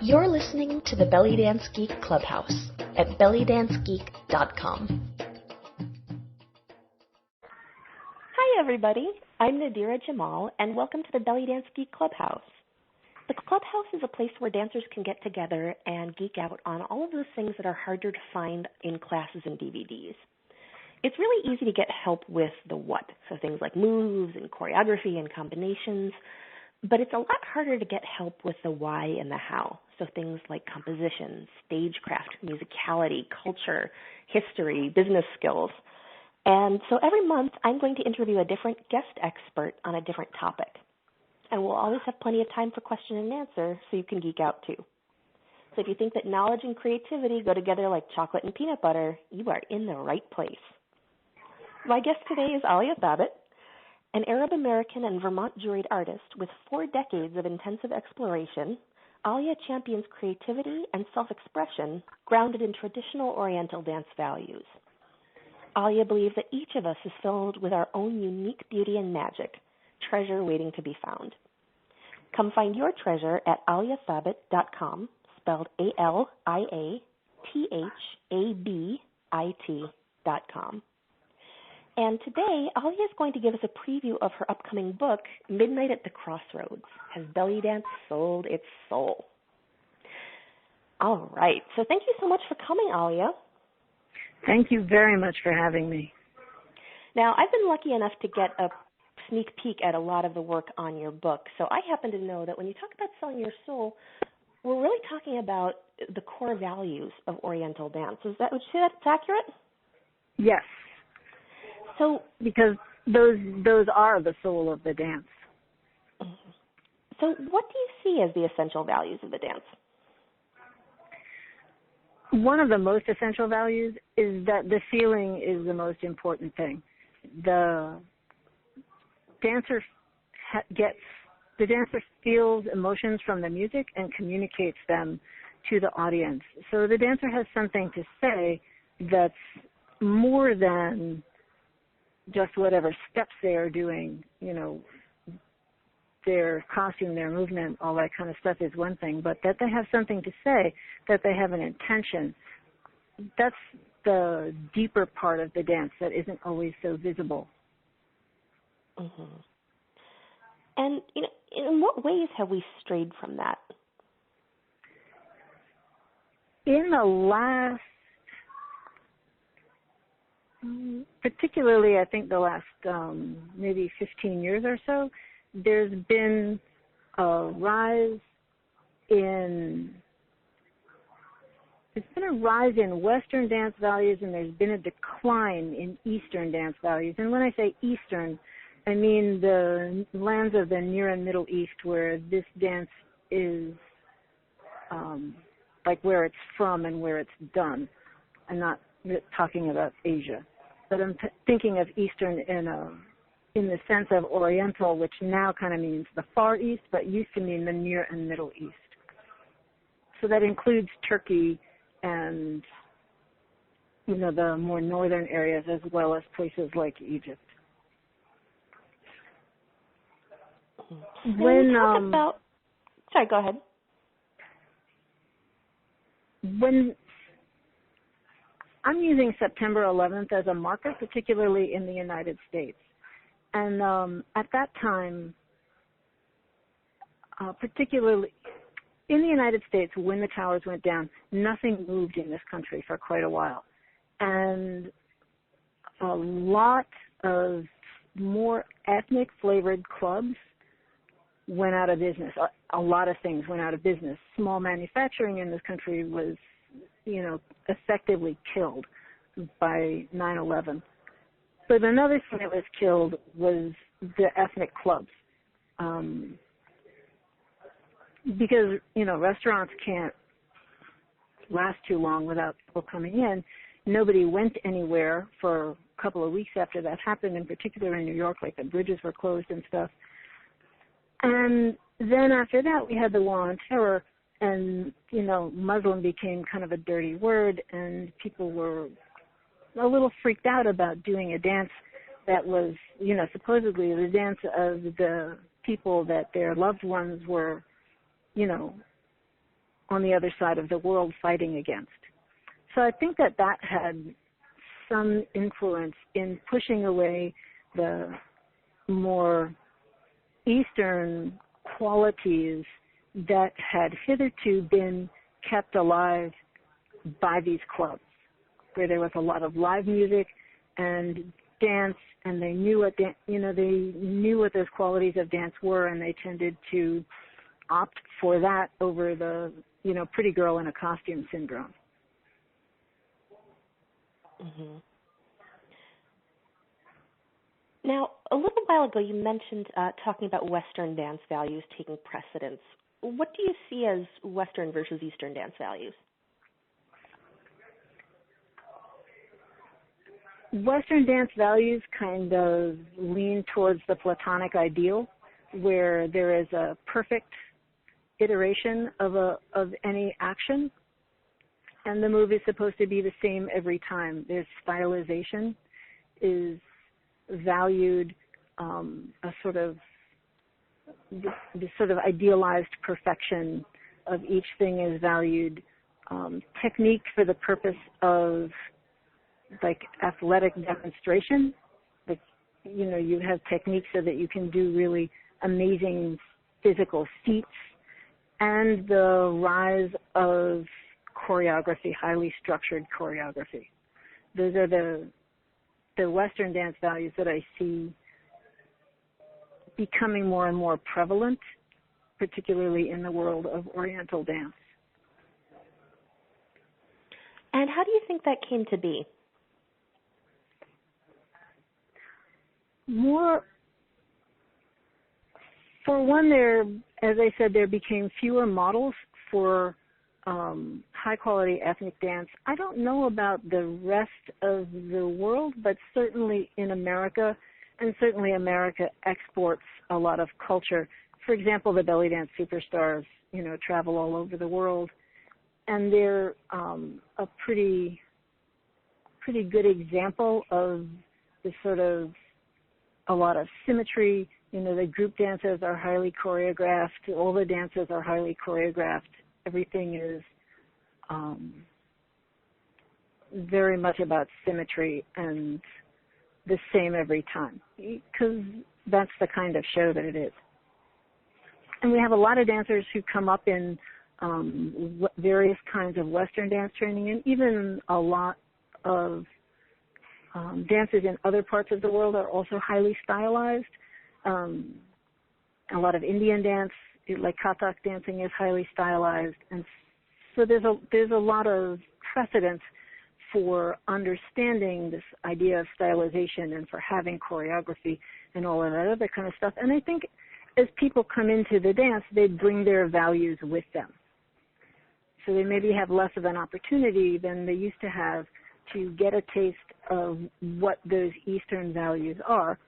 You're listening to the Belly Dance Geek Clubhouse at bellydancegeek.com. Hi, everybody. I'm Nadira Jamal, and welcome to the Belly Dance Geek Clubhouse. The Clubhouse is a place where dancers can get together and geek out on all of those things that are harder to find in classes and DVDs. It's really easy to get help with the what, so things like moves and choreography and combinations, but it's a lot harder to get help with the why and the how, so things like composition, stagecraft, musicality, culture, history, business skills. And so every month I'm going to interview a different guest expert on a different topic. And we'll always have plenty of time for question and answer so you can geek out too. So if you think that knowledge and creativity go together like chocolate and peanut butter, you are in the right place. My guest today is Alia Thabit, an Arab American and Vermont juried artist with 4 decades of intensive exploration. Alia champions creativity and self-expression grounded in traditional oriental dance values. Alia believes that each of us is filled with our own unique beauty and magic, treasure waiting to be found. Come find your treasure at aliathabit.com, spelled AliaThabit.com. And today, Alia is going to give us a preview of her upcoming book, Midnight at the Crossroads, Has Belly Dance Sold Its Soul? All right, so thank you so much for coming, Alia. Thank you very much for having me. Now, I've been lucky enough to get a sneak peek at a lot of the work on your book, so I happen to know that when you talk about selling your soul, we're really talking about the core values of Oriental dance. Would you say that's accurate? Yes. So, because those are the soul of the dance. So what do you see as the essential values of the dance? One of the most essential values is that the feeling is the most important thing. The dancer feels emotions from the music and communicates them to the audience. So the dancer has something to say that's more than just whatever steps they are doing, their costume, their movement, all that kind of stuff is one thing, but that they have something to say, that they have an intention. That's the deeper part of the dance that isn't always so visible. Mm-hmm. And, in what ways have we strayed from that? In the last, particularly I think the last maybe 15 years or so, there's been a rise in Western dance values, and there's been a decline in Eastern dance values. And when I say Eastern, I mean the lands of the Near and Middle East, where this dance is like where it's from and where it's done. I'm not talking about Asia, but I'm thinking of Eastern in the sense of Oriental, which now kind of means the Far East, but used to mean the Near and Middle East. So that includes Turkey and, the more northern areas, as well as places like Egypt. Sorry, go ahead. When I'm using September 11th as a marker, particularly in the United States. And at that time, particularly in the United States, when the towers went down, nothing moved in this country for quite a while. And a lot of more ethnic-flavored clubs went out of business. A lot of things went out of business. Small manufacturing in this country was, effectively killed by 9/11. But another thing that was killed was the ethnic clubs. Because, restaurants can't last too long without people coming in. Nobody went anywhere for a couple of weeks after that happened, in particular in New York, like the bridges were closed and stuff. And then after that, we had the War on Terror, and, Muslim became kind of a dirty word, and people were a little freaked out about doing a dance that was, supposedly the dance of the people that their loved ones were, on the other side of the world fighting against. So I think that had some influence in pushing away the more Eastern qualities that had hitherto been kept alive by these clubs, where there was a lot of live music and dance, and they knew what they knew what those qualities of dance were, and they tended to opt for that over the pretty girl in a costume syndrome. Mm-hmm. Now, a little while ago, you mentioned talking about Western dance values taking precedence. What do you see as Western versus Eastern dance values? Western dance values kind of lean towards the Platonic ideal, where there is a perfect iteration of any action, and the move is supposed to be the same every time. There's stylization is valued, a sort of the sort of idealized perfection of each thing is valued. Technique for the purpose of like athletic demonstration, like you have techniques so that you can do really amazing physical feats, and the rise of choreography, highly structured choreography. Those are the Western dance values that I see becoming more and more prevalent, particularly in the world of oriental dance. And how do you think that came to be? More, for one, as I said, there became fewer models for high-quality ethnic dance. I don't know about the rest of the world, but certainly in America, and certainly America exports a lot of culture. For example, the belly dance superstars, travel all over the world, and they're a pretty good example of the sort of a lot of symmetry. The group dances are highly choreographed. All the dances are highly choreographed. Everything is very much about symmetry and the same every time, because that's the kind of show that it is. And we have a lot of dancers who come up in various kinds of Western dance training, and even a lot of dancers in other parts of the world are also highly stylized. A lot of Indian dance, like Kathak dancing, is highly stylized, and so there's a lot of precedent for understanding this idea of stylization and for having choreography and all of that other kind of stuff. And I think as people come into the dance, they bring their values with them. So they maybe have less of an opportunity than they used to have to get a taste of what those Eastern values are.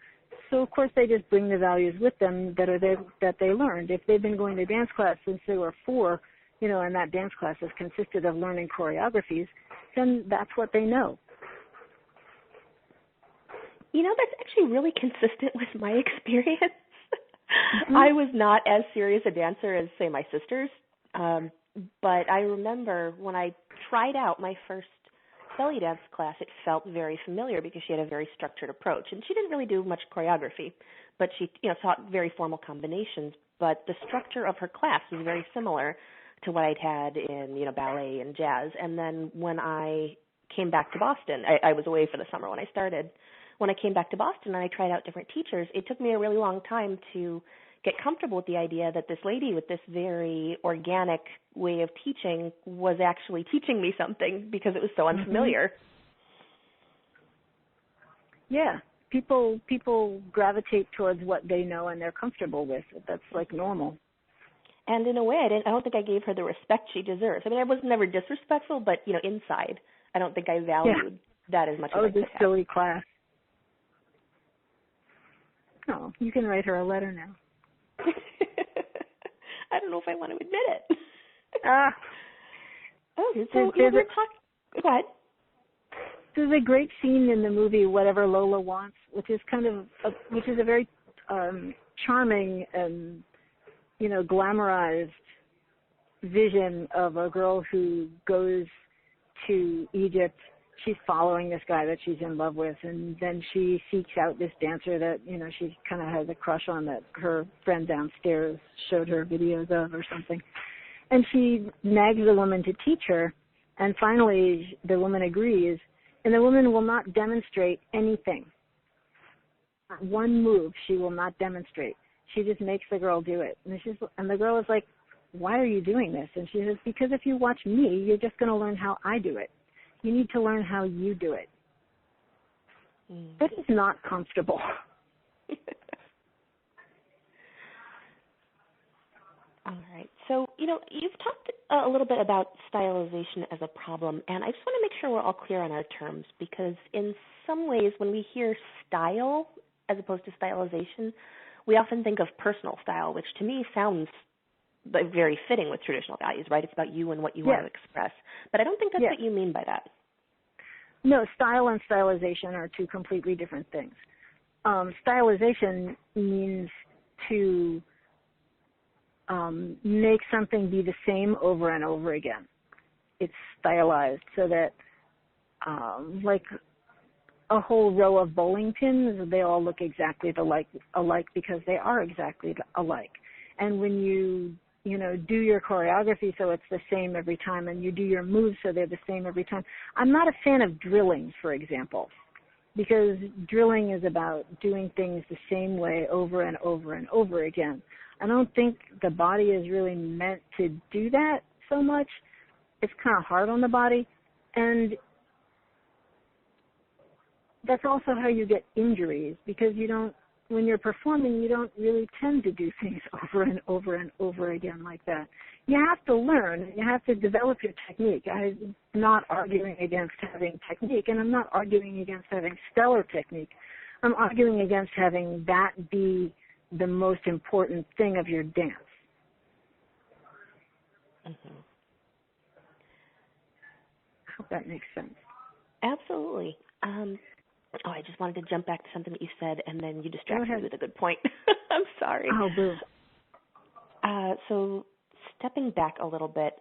So of course they just bring the values with them that they learned. If they've been going to dance class since they were 4, and that dance class has consisted of learning choreographies, then that's what they know. That's actually really consistent with my experience. Mm-hmm. I was not as serious a dancer as, say, my sisters, but I remember when I tried out my first belly dance class, it felt very familiar because she had a very structured approach, and she didn't really do much choreography, but she taught very formal combinations, but the structure of her class was very similar to what I'd had in ballet and jazz. And then when I came back to Boston, I was away for the summer when I started. When I came back to Boston and I tried out different teachers, it took me a really long time to get comfortable with the idea that this lady with this very organic way of teaching was actually teaching me something, because it was so unfamiliar. Yeah, people gravitate towards what they know and they're comfortable with. That's like normal. And in a way, I don't think I gave her the respect she deserves. I mean, I was never disrespectful, but inside, I don't think I valued that as much as I could have. Oh, this silly class. Oh, you can write her a letter now. I don't know if I want to admit it. So we're talking. Go ahead. There's a great scene in the movie Whatever Lola Wants, which is a very charming and glamorized vision of a girl who goes to Egypt. She's following this guy that she's in love with, and then she seeks out this dancer that, she kind of has a crush on, that her friend downstairs showed her videos of or something. And she nags the woman to teach her, and finally the woman agrees, and the woman will not demonstrate anything. One move she will not demonstrate. She just makes the girl do it. And the girl is like, why are you doing this? And she says, because if you watch me, you're just going to learn how I do it. You need to learn how you do it. That is not comfortable. All right. So, you've talked a little bit about stylization as a problem, and I just want to make sure we're all clear on our terms, because in some ways when we hear style as opposed to stylization, we often think of personal style, which to me sounds very fitting with traditional values, right? It's about you and what you want to express. But I don't think that's what you mean by that. No, style and stylization are two completely different things. Stylization means to make something be the same over and over again. It's stylized so that, like a whole row of bowling pins, they all look exactly alike because they are exactly alike. And when you do your choreography so it's the same every time, and you do your moves so they're the same every time. I'm not a fan of drilling, for example, because drilling is about doing things the same way over and over and over again. I don't think the body is really meant to do that so much. It's kind of hard on the body, and that's also how you get injuries, because when you're performing, you don't really tend to do things over and over and over again like that. You have to learn. You have to develop your technique. I'm not arguing against having technique, and I'm not arguing against having stellar technique. I'm arguing against having that be the most important thing of your dance. Mm-hmm. I hope that makes sense. Absolutely. I just wanted to jump back to something that you said, and then you distracted me with a good point. I'm sorry. Oh, boo. So stepping back a little bit,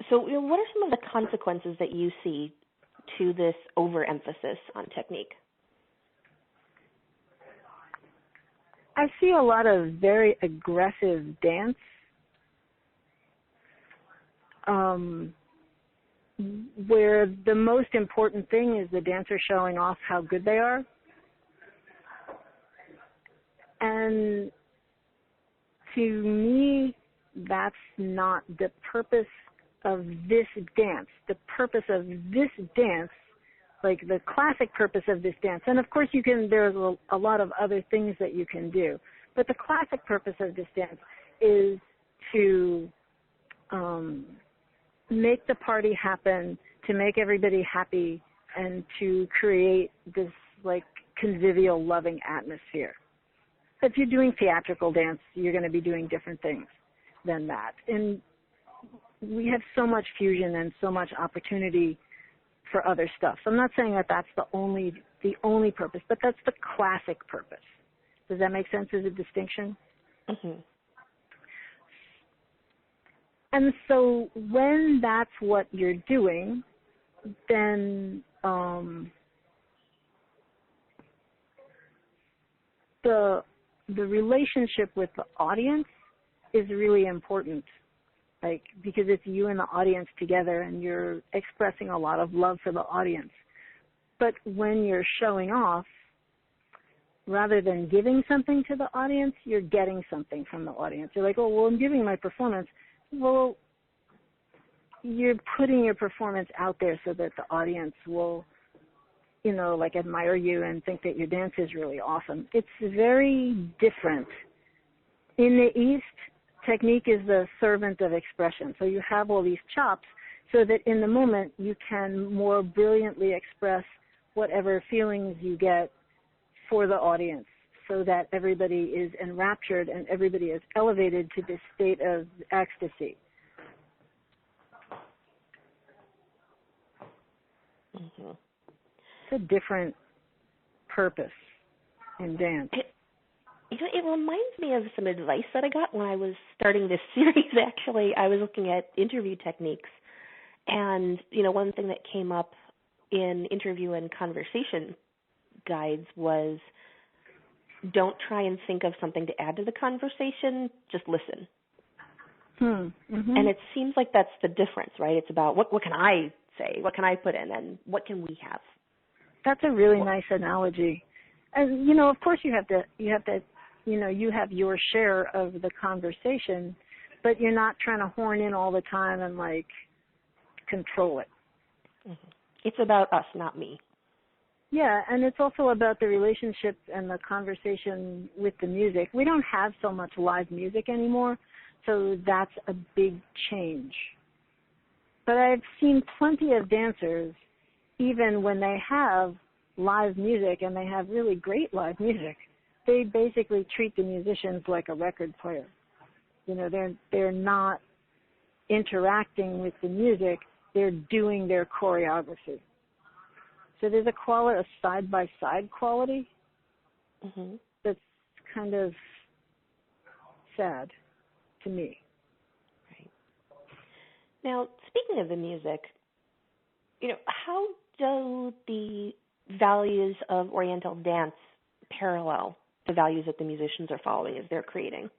so what are some of the consequences that you see to this overemphasis on technique? I see a lot of very aggressive dance. Where the most important thing is the dancer showing off how good they are. And to me, that's not the purpose of this dance. The purpose of this dance, like the classic purpose of this dance, and of course there's a lot of other things that you can do, but the classic purpose of this dance is to make the party happen, to make everybody happy, and to create this like convivial, loving atmosphere. If you're doing theatrical dance, you're going to be doing different things than that. And we have so much fusion and so much opportunity for other stuff. So I'm not saying that that's the only purpose, but that's the classic purpose. Does that make sense as a distinction? Mm-hmm. And so when that's what you're doing, then the relationship with the audience is really important, like, because it's you and the audience together, and you're expressing a lot of love for the audience. But when you're showing off, rather than giving something to the audience, you're getting something from the audience. You're like, oh, well, I'm giving my performance. Well, you're putting your performance out there so that the audience will, like admire you and think that your dance is really awesome. It's very different. In the East, technique is the servant of expression. So you have all these chops so that in the moment you can more brilliantly express whatever feelings you get for the audience, so that everybody is enraptured and everybody is elevated to this state of ecstasy. Mm-hmm. It's a different purpose in dance. It reminds me of some advice that I got when I was starting this series, actually. I was looking at interview techniques. And, one thing that came up in interview and conversation guides was don't try and think of something to add to the conversation, just listen. Mm-hmm. And it seems like that's the difference, right? It's about what can I say, what can I put in, and what can we have? That's a really nice analogy. And, of course you have to, you have your share of the conversation, but you're not trying to horn in all the time and, control it. Mm-hmm. It's about us, not me. Yeah, and it's also about the relationship and the conversation with the music. We don't have so much live music anymore, so that's a big change. But I've seen plenty of dancers, even when they have live music, and they have really great live music, they basically treat the musicians like a record player. They're not interacting with the music, they're doing their choreography. So there's a side-by-side quality that's kind of sad to me. Right. Now, speaking of the music, how do the values of Oriental dance parallel the values that the musicians are following as they're creating?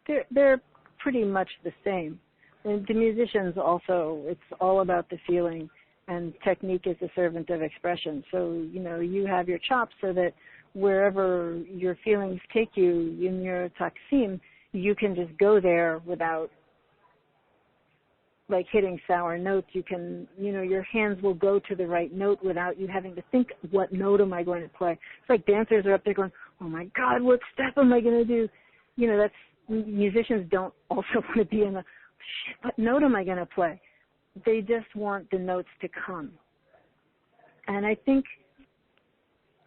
They're pretty much the same. And the musicians also, it's all about the feeling, and technique is the servant of expression. So, you have your chops so that wherever your feelings take you in your taksim, you can just go there without hitting sour notes. You can, your hands will go to the right note without you having to think, what note am I going to play? It's like dancers are up there going, oh my God, what step am I going to do? Musicians don't also want to be in the, shit, what note am I going to play? They just want the notes to come. And I think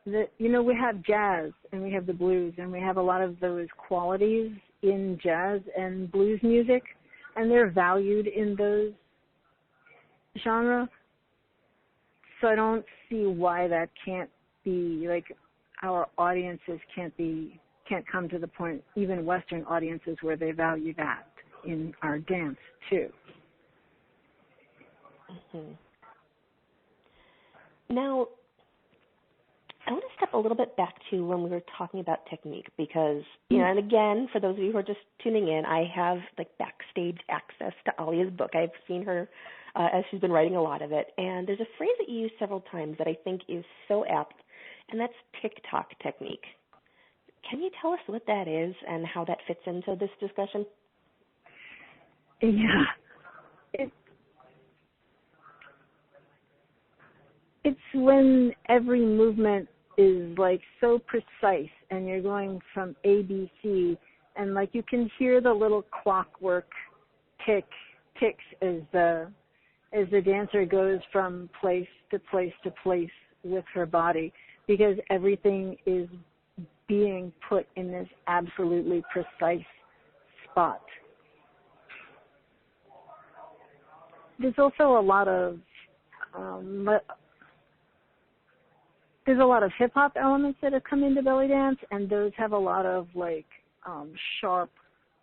that, we have jazz and we have the blues, and we have a lot of those qualities in jazz and blues music, and they're valued in those genres. So I don't see why that can't be, our audiences can't come to the point, even Western audiences, where they value that in our dance too. Mm-hmm. Now, I want to step a little bit back to when we were talking about technique, because, and again, for those of you who are just tuning in, I have backstage access to Alia's book. I've seen her as she's been writing a lot of it, and there's a phrase that you use several times that I think is so apt, and that's tick-tock technique. Can you tell us what that is and how that fits into this discussion? Yeah. It's when every movement is so precise, and you're going from A, B, C, and you can hear the little clockwork ticks as the dancer goes from place to place to place with her body, because everything is being put in this absolutely precise spot. There's also a lot of hip-hop elements that have come into belly dance, and those have a lot of sharp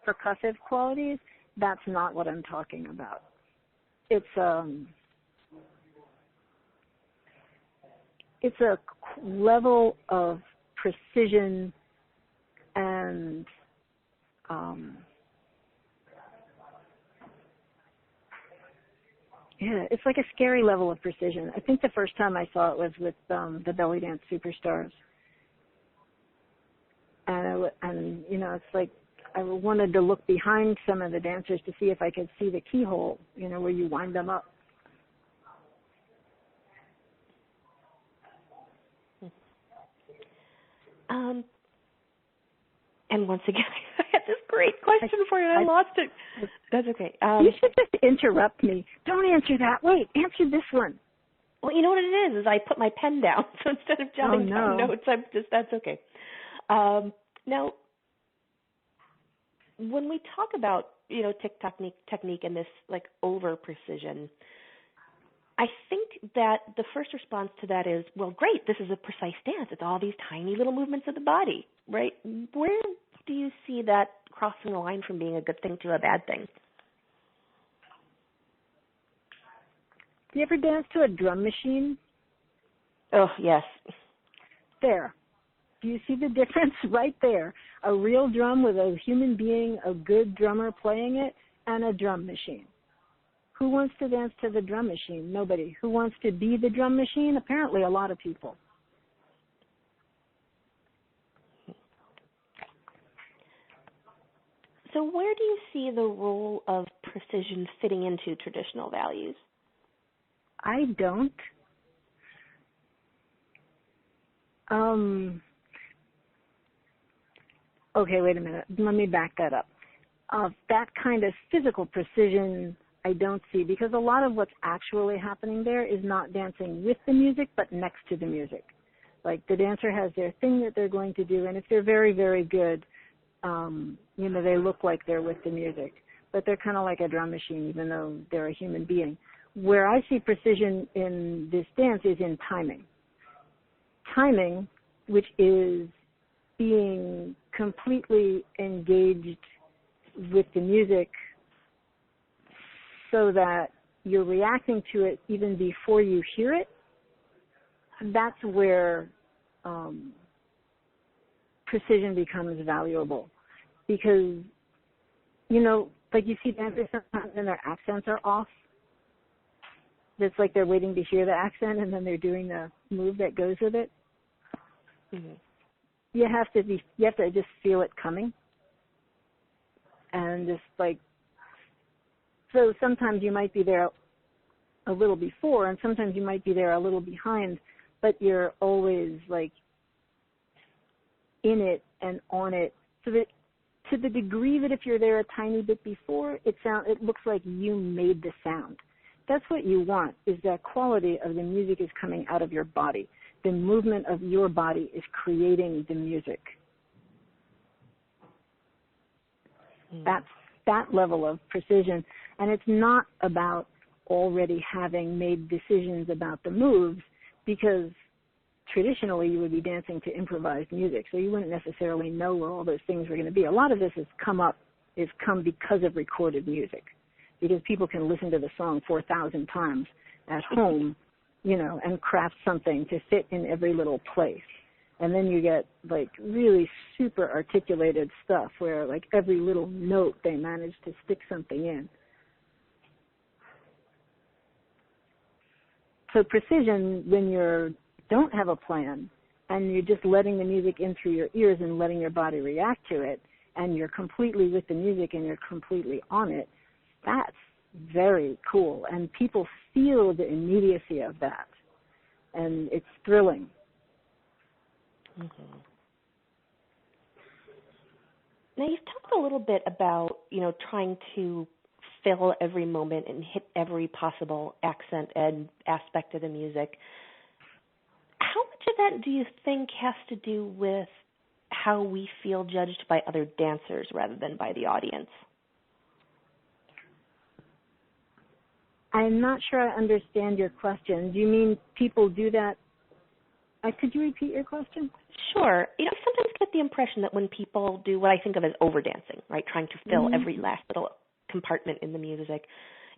percussive qualities. That's not what I'm talking about. It's a level of precision and it's like a scary level of precision. I think the first time I saw it was with the Belly Dance Superstars. And it's I wanted to look behind some of the dancers to see if I could see the keyhole, where you wind them up. And once again, I had this great question for you, and I lost it. That's okay. You should just interrupt me. Don't answer that. Wait, answer this one. Well, you know what it is I put my pen down, so instead of jotting down notes, that's okay. Now, when we talk about, technique and this, over precision, I think that the first response to that is, well, great, this is a precise dance. It's all these tiny little movements of the body. right? Where do you see that crossing the line from being a good thing to a bad thing? Do you ever dance to a drum machine? Oh, yes. There. Do you see the difference right there? A real drum with a human being, a good drummer playing it, and a drum machine. Who wants to dance to the drum machine? Nobody. Who wants to be the drum machine? Apparently a lot of people. So where do you see the role of precision fitting into traditional values? I don't. Okay, wait a minute. Let me back that up. That kind of physical precision I don't see, because a lot of what's actually happening there is not dancing with the music, but next to the music. Like the dancer has their thing that they're going to do, and if they're very, very good, they look like they're with the music. But they're kind of like a drum machine, even though they're a human being. Where I see precision in this dance is in timing. Timing, which is being completely engaged with the music so that you're reacting to it even before you hear it, that's where precision becomes valuable. Because, like you see dancers sometimes and their accents are off. It's like they're waiting to hear the accent and then they're doing the move that goes with it. Mm-hmm. You have to just feel it coming. And just so sometimes you might be there a little before and sometimes you might be there a little behind, but you're always in it and on it. So that to the degree that if you're there a tiny bit before, it looks like you made the sound. That's what you want, is that quality of the music is coming out of your body. The movement of your body is creating the music. That's that level of precision. And it's not about already having made decisions about the moves, because traditionally you would be dancing to improvised music, so you wouldn't necessarily know where all those things were going to be. A lot of this has come because of recorded music, because people can listen to the song 4,000 times at home, and craft something to fit in every little place. And then you get really super articulated stuff where every little note they manage to stick something in. So precision, when you don't have a plan and you're just letting the music in through your ears and letting your body react to it, and you're completely with the music and you're completely on it, that's very cool. And people feel the immediacy of that. And it's thrilling. Mm-hmm. Now, you've talked a little bit about, trying to fill every moment and hit every possible accent and aspect of the music. How much of that do you think has to do with how we feel judged by other dancers rather than by the audience? I'm not sure I understand your question. Do you mean people do that? Could you repeat your question? Sure. I sometimes get the impression that when people do what I think of as overdancing, right, trying to fill every last little compartment in the music,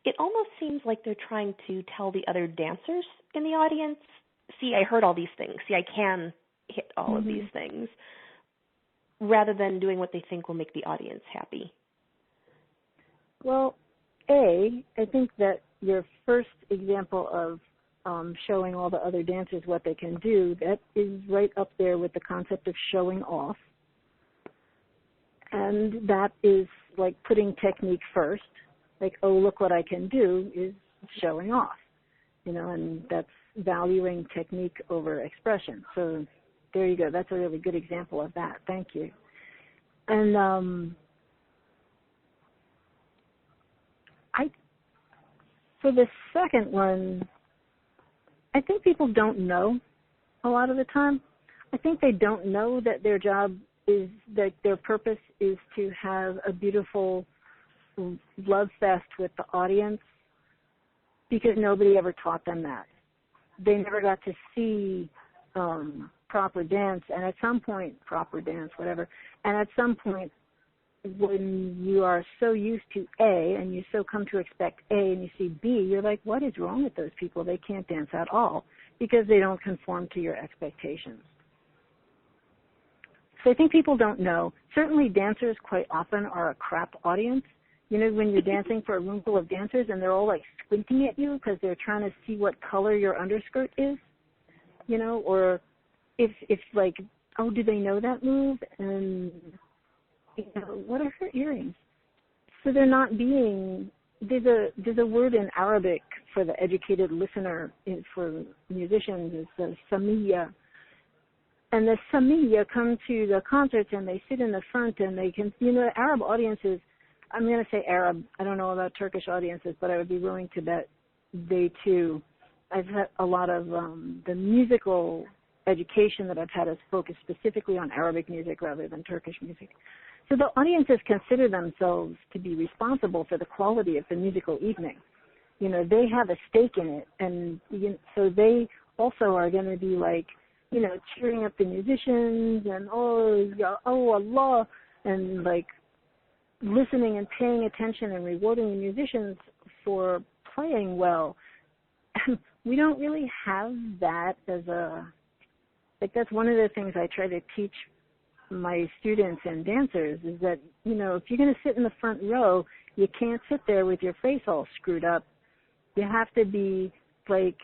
it almost seems like they're trying to tell the other dancers in the audience, see, I heard all these things. See, I can hit all of these things, rather than doing what they think will make the audience happy. Well, I think that your first example of showing all the other dancers what they can do, that is right up there with the concept of showing off. And that is putting technique first. Oh, look what I can do is showing off. And that's valuing technique over expression. So there you go. That's a really good example of that. Thank you. And for the second one, I think people don't know a lot of the time. I think they don't know that their job is, that their purpose is to have a beautiful love fest with the audience, because nobody ever taught them that. They never got to see proper dance, and at some point, proper dance, whatever, and at some point, when you are so used to A and you so come to expect A and you see B, you're like, what is wrong with those people? They can't dance at all because they don't conform to your expectations. So I think people don't know. Certainly dancers quite often are a crap audience. You know, when you're dancing for a room full of dancers and they're all like squinting at you because they're trying to see what color your underskirt is, you know, or if like, oh, do they know that move? And you know, what are her earrings? So they're not being, there's a word in Arabic for the educated listener, for musicians, is the samiyya. And the samiyya come to the concerts and they sit in the front and they can, you know, Arab audiences, I'm going to say Arab, I don't know about Turkish audiences, but I would be willing to bet they too. I've had a lot of the musical education that I've had is focused specifically on Arabic music rather than Turkish music. So the audiences consider themselves to be responsible for the quality of the musical evening. You know, they have a stake in it, and so they also are going to be like, you know, cheering up the musicians and oh Allah, and like listening and paying attention and rewarding the musicians for playing well. We don't really have that as a, like that's one of the things I try to teach my students and dancers is that, you know, if you're going to sit in the front row, you can't sit there with your face all screwed up. You have to be like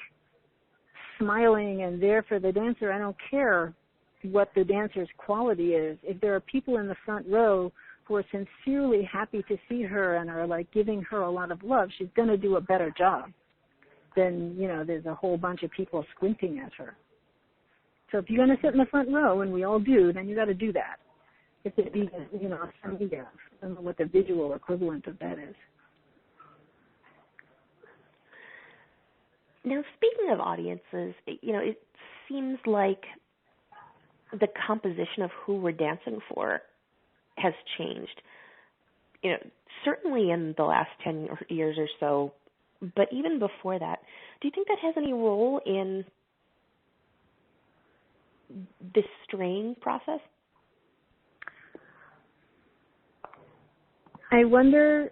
smiling and there for the dancer. I don't care what the dancer's quality is. If there are people in the front row who are sincerely happy to see her and are like giving her a lot of love, she's going to do a better job than, you know, there's a whole bunch of people squinting at her. So if you're going to sit in the front row, and we all do, then you got to do that. If it be, you know, some media, I don't know what the visual equivalent of that is. Now, speaking of audiences, you know, it seems like the composition of who we're dancing for has changed. You know, certainly in the last 10 years or so, but even before that, do you think that has any role in this straying process? I wonder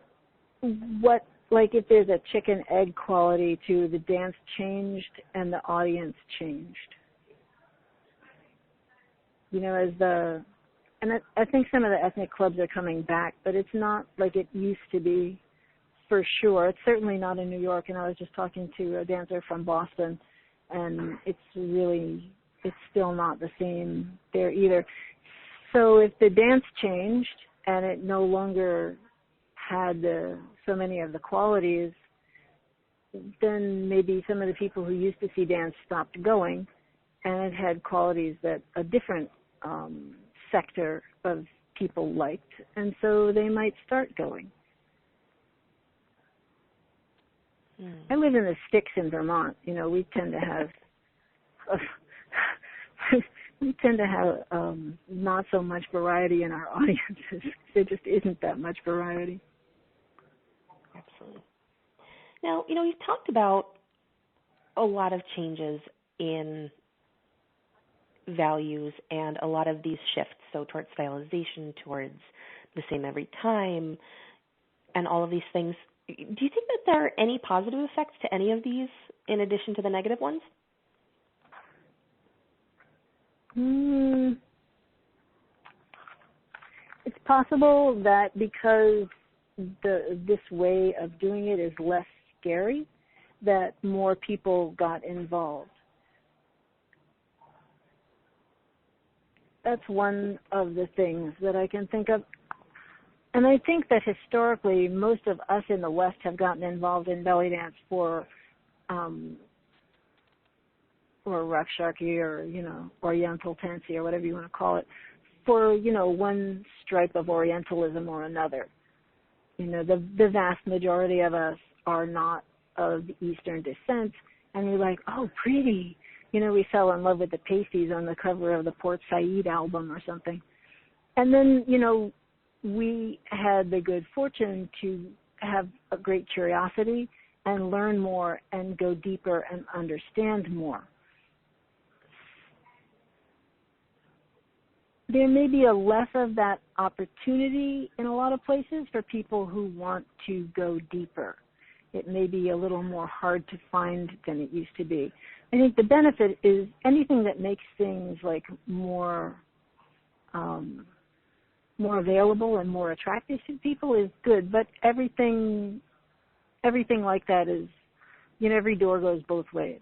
what, like if there's a chicken egg quality to the dance changed and the audience changed. You know, and I think some of the ethnic clubs are coming back, but it's not like it used to be for sure. It's certainly not in New York, and I was just talking to a dancer from Boston, and it's still not the same there either. So if the dance changed and it no longer had so many of the qualities, then maybe some of the people who used to see dance stopped going, and it had qualities that a different sector of people liked, and so they might start going. I live in the sticks in Vermont. You know, we tend to have not so much variety in our audiences. There just isn't that much variety. Absolutely. Now, you know, you've talked about a lot of changes in values and a lot of these shifts, so towards stylization, towards the same every time, and all of these things. Do you think that there are any positive effects to any of these in addition to the negative ones? It's possible that because this way of doing it is less scary, that more people got involved. That's one of the things that I can think of. And I think that historically, most of us in the West have gotten involved in belly dance for Rakshaki or, you know, oriental tansi or whatever you want to call it, for, you know, one stripe of orientalism or another. You know, the vast majority of us are not of Eastern descent, and we're like, oh, pretty. You know, we fell in love with the pasties on the cover of the Port Said album or something. And then, you know, we had the good fortune to have a great curiosity and learn more and go deeper and understand more. there may be a less of that opportunity in a lot of places for people who want to go deeper. It may be a little more hard to find than it used to be. I think the benefit is anything that makes things like more available and more attractive to people is good, but everything like that is, every door goes both ways.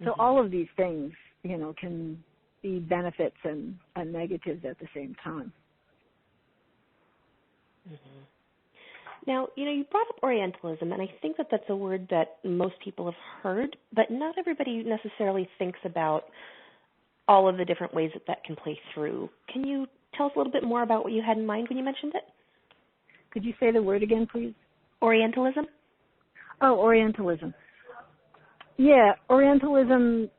So all of these things, can be benefits and negatives at the same time. Mm-hmm. Now, you brought up Orientalism, and I think that that's a word that most people have heard, but not everybody necessarily thinks about all of the different ways that that can play through. Can you tell us a little bit more about what you had in mind when you mentioned it? Could you say the word again, please? Orientalism? Oh, Orientalism. Yeah, Orientalism,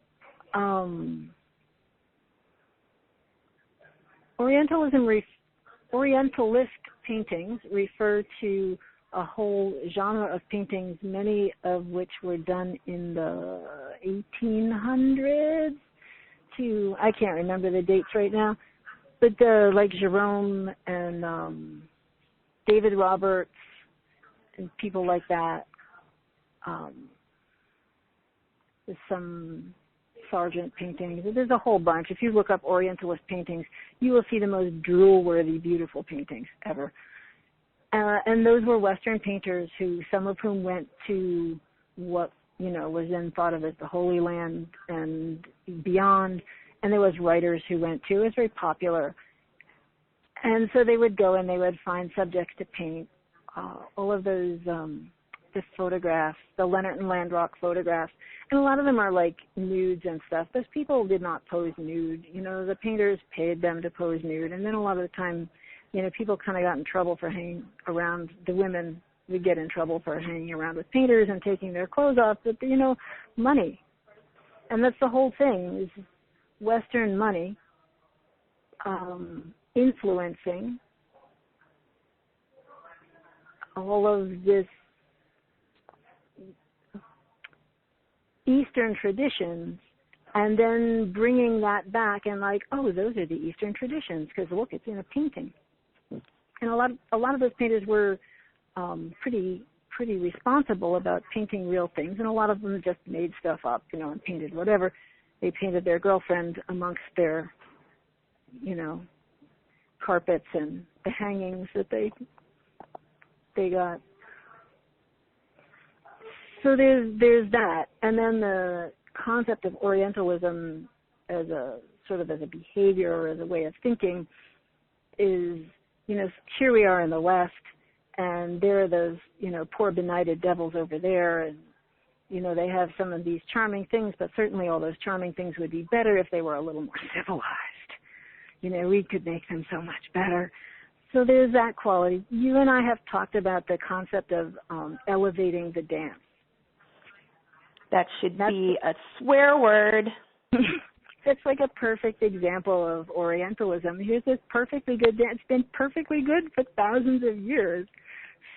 Orientalist paintings refer to a whole genre of paintings, many of which were done in the 1800s to, I can't remember the dates right now, but like Jerome and David Roberts and people like that. There's some Sargent paintings. There's a whole bunch. If you look up Orientalist paintings, you will see the most drool-worthy, beautiful paintings ever. And those were Western painters some of whom went to what, was then thought of as the Holy Land and beyond. And there was writers who went to. It was very popular. And so they would go and they would find subjects to paint. All of those, the photographs, the Leonard and Landrock photographs, and a lot of them are like nudes and stuff. Those people did not pose nude. The painters paid them to pose nude. And then a lot of the time, people kind of got in trouble for hanging around. The women would get in trouble for hanging around with painters and taking their clothes off. But, money. And that's the whole thing, is Western money influencing all of this Eastern traditions, and then bringing that back and like, oh, those are the Eastern traditions because look, it's in a painting. And a lot of those painters were pretty responsible about painting real things, and a lot of them just made stuff up, and painted whatever. They painted their girlfriend amongst their, carpets and the hangings that they got. So there's that, and then the concept of Orientalism as a sort of as a behavior or as a way of thinking is, here we are in the West, and there are those, poor benighted devils over there, and, they have some of these charming things, but certainly all those charming things would be better if they were a little more civilized. We could make them so much better. So there's that quality. You and I have talked about the concept of elevating the dance. That should be a swear word. It's like a perfect example of Orientalism. Here's this perfectly good dance. It's been perfectly good for thousands of years.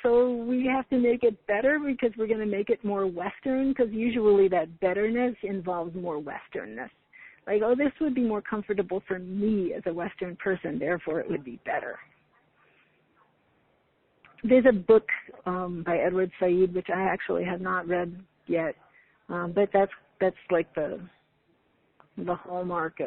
So we have to make it better because we're going to make it more Western, because usually that betterness involves more Westernness. Like, oh, this would be more comfortable for me as a Western person, therefore it would be better. There's a book by Edward Said, which I actually have not read yet, but that's like the hallmark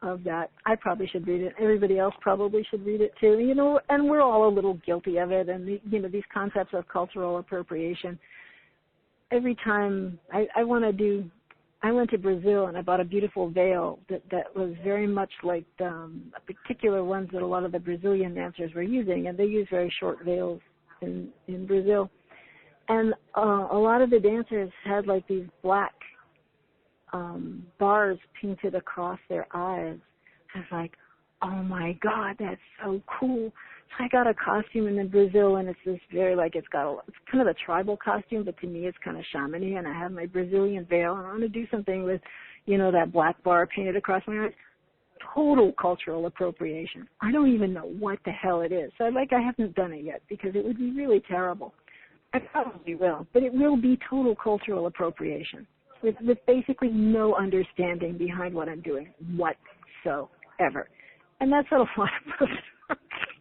of that. I probably should read it. Everybody else probably should read it too. And we're all a little guilty of it. And these concepts of cultural appropriation. Every time I went to Brazil and I bought a beautiful veil that was very much like a particular ones that a lot of the Brazilian dancers were using, and they use very short veils in Brazil. And a lot of the dancers had like these black bars painted across their eyes. I was like, oh my God, that's so cool. So I got a costume in Brazil, and it's this very it's kind of a tribal costume, but to me it's kind of shamanic, and I have my Brazilian veil, and I want to do something with, that black bar painted across my eyes. Total cultural appropriation. I don't even know what the hell it is. So I haven't done it yet because it would be really terrible. I probably will, but it will be total cultural appropriation. with basically no understanding behind what I'm doing whatsoever. And that's what a lot of folks are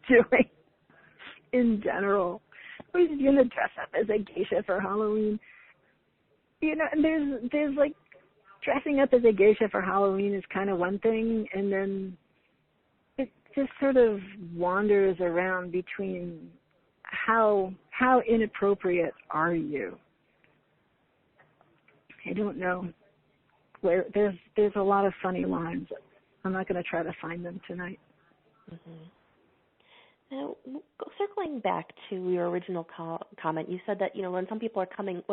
doing in general. We're just going to dress up as a geisha for Halloween. You know, and there's like, dressing up as a geisha for Halloween is kind of one thing, and then it just sort of wanders around between how inappropriate are you? I don't know. Where there's a lot of funny lines. I'm not going to try to find them tonight. Mm-hmm. Now, circling back to your original comment, you said that, you know, when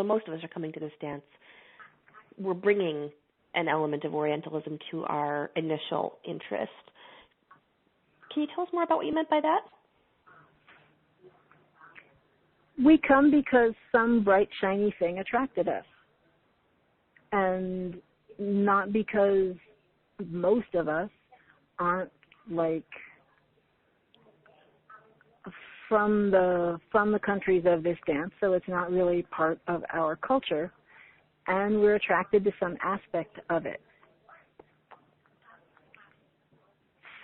most of us are coming to this dance, we're bringing an element of Orientalism to our initial interest. Can you tell us more about what you meant by that? We come because some bright, shiny thing attracted us. And not because most of us aren't, like, from the countries of this dance, so it's not really part of our culture, and we're attracted to some aspect of it.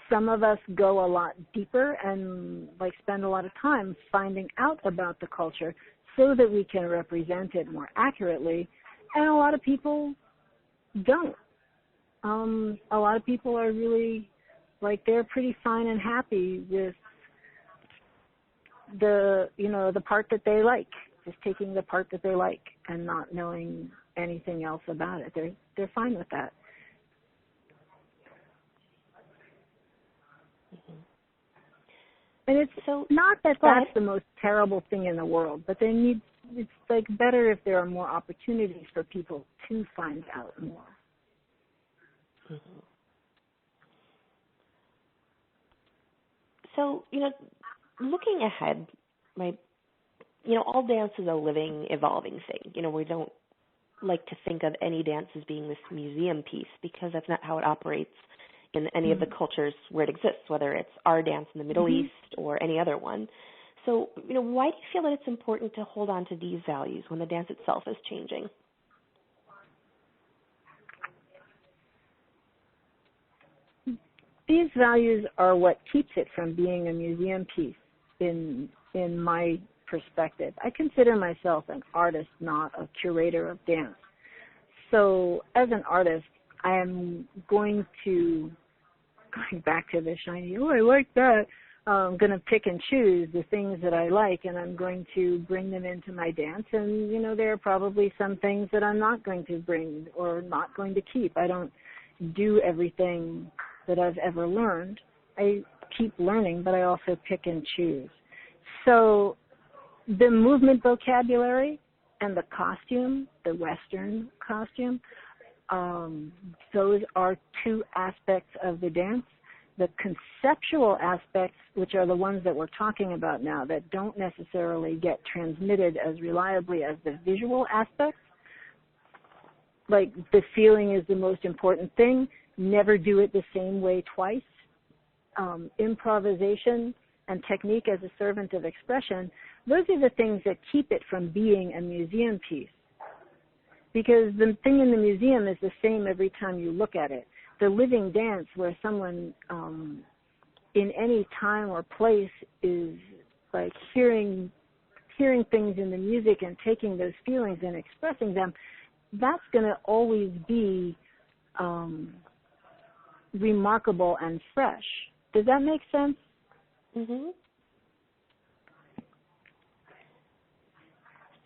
Some of us go a lot deeper and like spend a lot of time finding out about the culture so that we can represent it more accurately, and a lot of people don't. A lot of people are really, like, they're pretty fine and happy with the part that they like, just taking the part that they like and not knowing anything else about it. They're fine with that. Mm-hmm. And it's not that that's the most terrible thing in the world, but it's like better if there are more opportunities for people to find out more. Mm-hmm. So, you know, looking ahead, right, you know, all dance is a living, evolving thing. You know, we don't like to think of any dance as being this museum piece because that's not how it operates in any of the cultures where it exists, whether it's our dance in the Middle East or any other one. So, you know, why do you feel that it's important to hold on to these values when the dance itself is changing? These values are what keeps it from being a museum piece in my perspective. I consider myself an artist, not a curator of dance. So as an artist, I am going back to the shiny, I like that, I'm going to pick and choose the things that I like, and I'm going to bring them into my dance. And, you know, there are probably some things that I'm not going to bring or not going to keep. I don't do everything that I've ever learned. I keep learning, but I also pick and choose. So the movement vocabulary and the costume, the Western costume, those are two aspects of the dance. The conceptual aspects, which are the ones that we're talking about now, that don't necessarily get transmitted as reliably as the visual aspects, like the feeling is the most important thing, never do it the same way twice, improvisation and technique as a servant of expression, those are the things that keep it from being a museum piece. Because the thing in the museum is the same every time you look at it. The living dance where someone in any time or place is like hearing things in the music and taking those feelings and expressing them, that's going to always be remarkable and fresh. Does that make sense? Mm-hmm.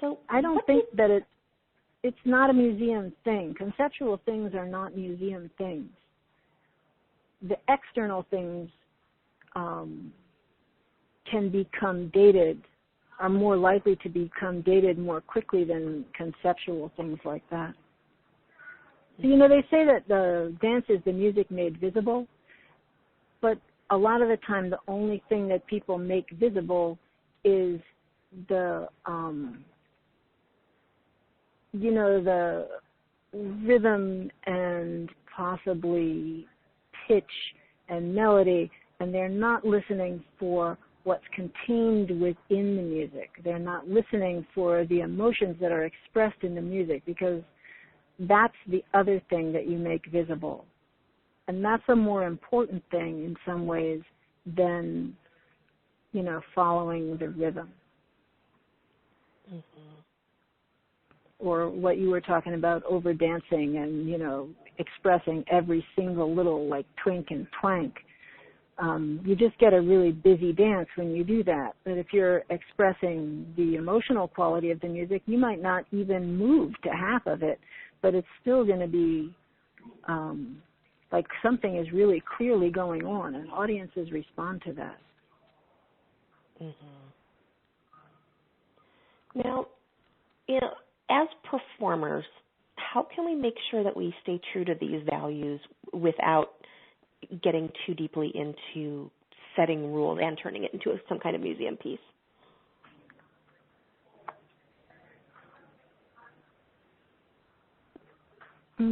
So I don't think that it's not a museum thing. Conceptual things are not museum things. The external things can become dated, are more likely to become dated more quickly than conceptual things like that. So, you know, they say that the dance is the music made visible, but a lot of the time the only thing that people make visible is the the rhythm and possibly pitch and melody, and they're not listening for what's contained within the music. They're not listening for the emotions that are expressed in the music, because that's the other thing that you make visible. And that's a more important thing in some ways than, following the rhythm. Mm-hmm. Or what you were talking about, over dancing and, expressing every single little twink and twank. You just get a really busy dance when you do that. But if you're expressing the emotional quality of the music, you might not even move to half of it, but it's still going to be like something is really clearly going on, and audiences respond to that. Mm-hmm. Now, as performers, how can we make sure that we stay true to these values without getting too deeply into setting rules and turning it into some kind of museum piece? Or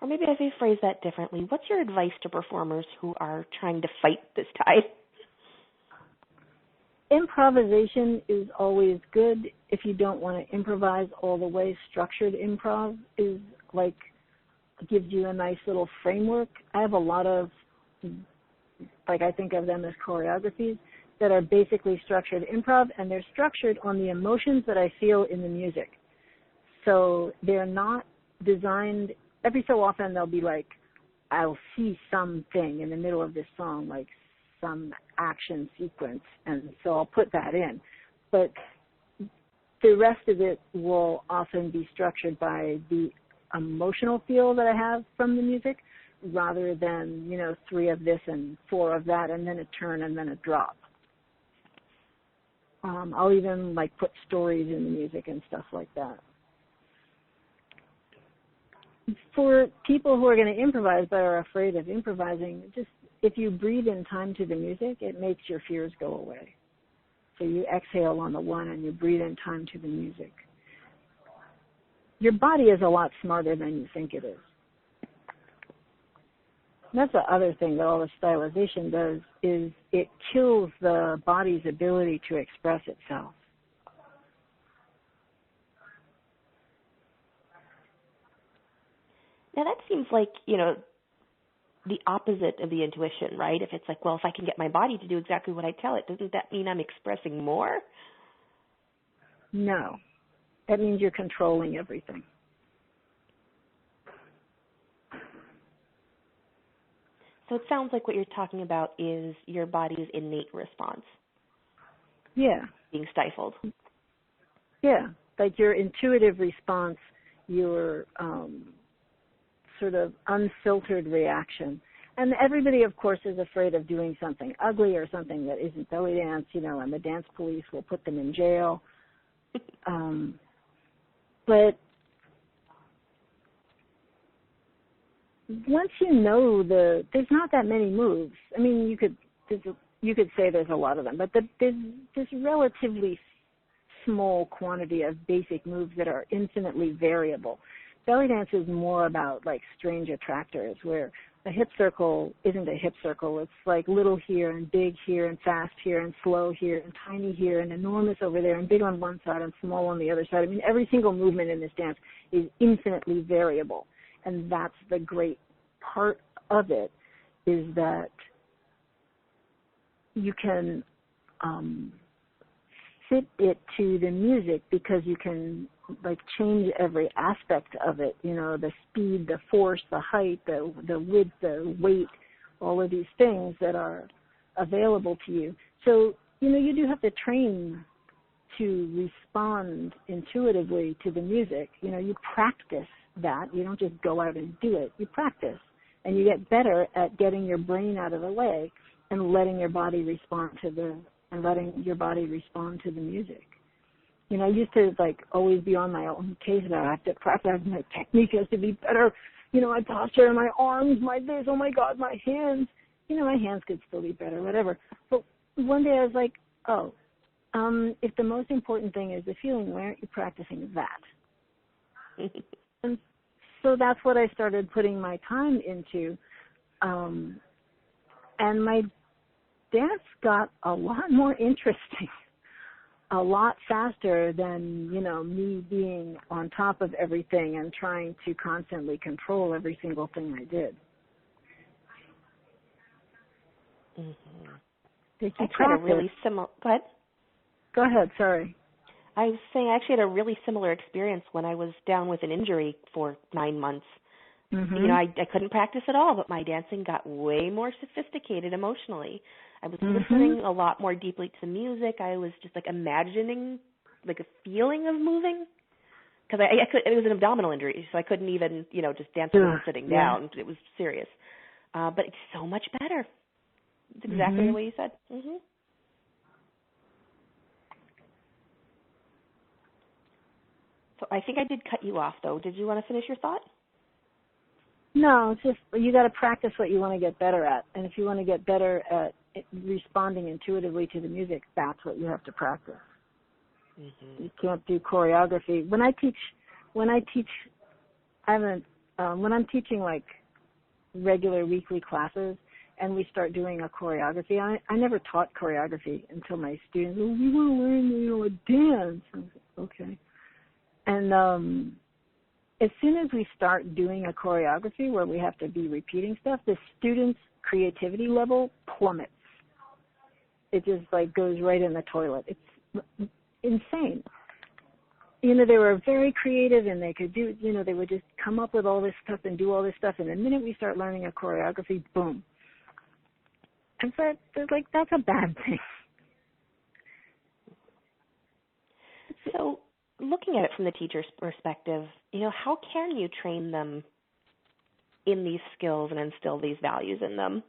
maybe I may phrase that differently. What's your advice to performers who are trying to fight this tide? Improvisation is always good if you don't want to improvise all the way. Structured improv is gives you a nice little framework. I have a lot of, I think of them as choreographies that are basically structured improv, and they're structured on the emotions that I feel in the music. So they're not designed, every so often they'll be I'll see something in the middle of this song, some action sequence, and so I'll put that in. But the rest of it will often be structured by the emotional feel that I have from the music, rather than, 3 of this and 4 of that, and then a turn and then a drop. I'll even put stories in the music and stuff like that. For people who are going to improvise but are afraid of improvising, just if you breathe in time to the music, it makes your fears go away. So you exhale on the 1 and you breathe in time to the music. Your body is a lot smarter than you think it is. And that's the other thing that all the stylization does, is it kills the body's ability to express itself. Now that seems like, the opposite of the intuition, right? If it's if I can get my body to do exactly what I tell it, doesn't that mean I'm expressing more? No. That means you're controlling everything. So it sounds like what you're talking about is your body's innate response. Yeah. Being stifled. Yeah. Your intuitive response, your sort of unfiltered reaction. And everybody, of course, is afraid of doing something ugly or something that isn't belly dance, and the dance police will put them in jail. But once you know there's not that many moves. I mean, you could say there's a lot of them, but there's this relatively small quantity of basic moves that are infinitely variable. Belly dance is more about strange attractors, where a hip circle isn't a hip circle. It's little here and big here and fast here and slow here and tiny here and enormous over there and big on one side and small on the other side. I mean, every single movement in this dance is infinitely variable. And that's the great part of it, is that you can fit it to the music, because you can change every aspect of it, the speed, the force, the height, the width, the weight, all of these things that are available to you. So, you do have to train to respond intuitively to the music. You practice that. You don't just go out and do it. You practice, and you get better at getting your brain out of the way and letting your body respond to the music. I used to always be on my own case about I have to practice, my technique has to be better. My posture, my arms, my this, oh my God, my hands. My hands could still be better, whatever. But one day I was if the most important thing is the feeling, why aren't you practicing that? And so that's what I started putting my time into. And my dance got a lot more interesting. a lot faster than, me being on top of everything and trying to constantly control every single thing I did. Mm-hmm. Did I you had a really similar. Go ahead. Go ahead. Sorry. I was saying I actually had a really similar experience when I was down with an injury for 9 months. Mm-hmm. I couldn't practice at all, but my dancing got way more sophisticated emotionally. I was listening a lot more deeply to music. I was just like imagining like a feeling of moving because it was an abdominal injury, so I couldn't even just dance while sitting down. It was serious, but it's so much better. It's exactly the way you said. Mm-hmm. So I think I did cut you off, though. Did you want to finish your thought? No, it's just you got to practice what you want to get better at. And if you want to get better at responding intuitively to the music, that's what you have to practice. Mm-hmm. You can't do choreography. When I'm teaching like regular weekly classes and we start doing a choreography, I never taught choreography until my students, well, we want to learn, a dance. I was like, okay. And as soon as we start doing a choreography where we have to be repeating stuff, the students' creativity level plummets. It just like goes right in the toilet. It's insane. They were very creative and they could do, they would just come up with all this stuff and do all this stuff. And the minute we start learning a choreography, boom. And so that's a bad thing. So looking at it from the teacher's perspective, how can you train them in these skills and instill these values in them?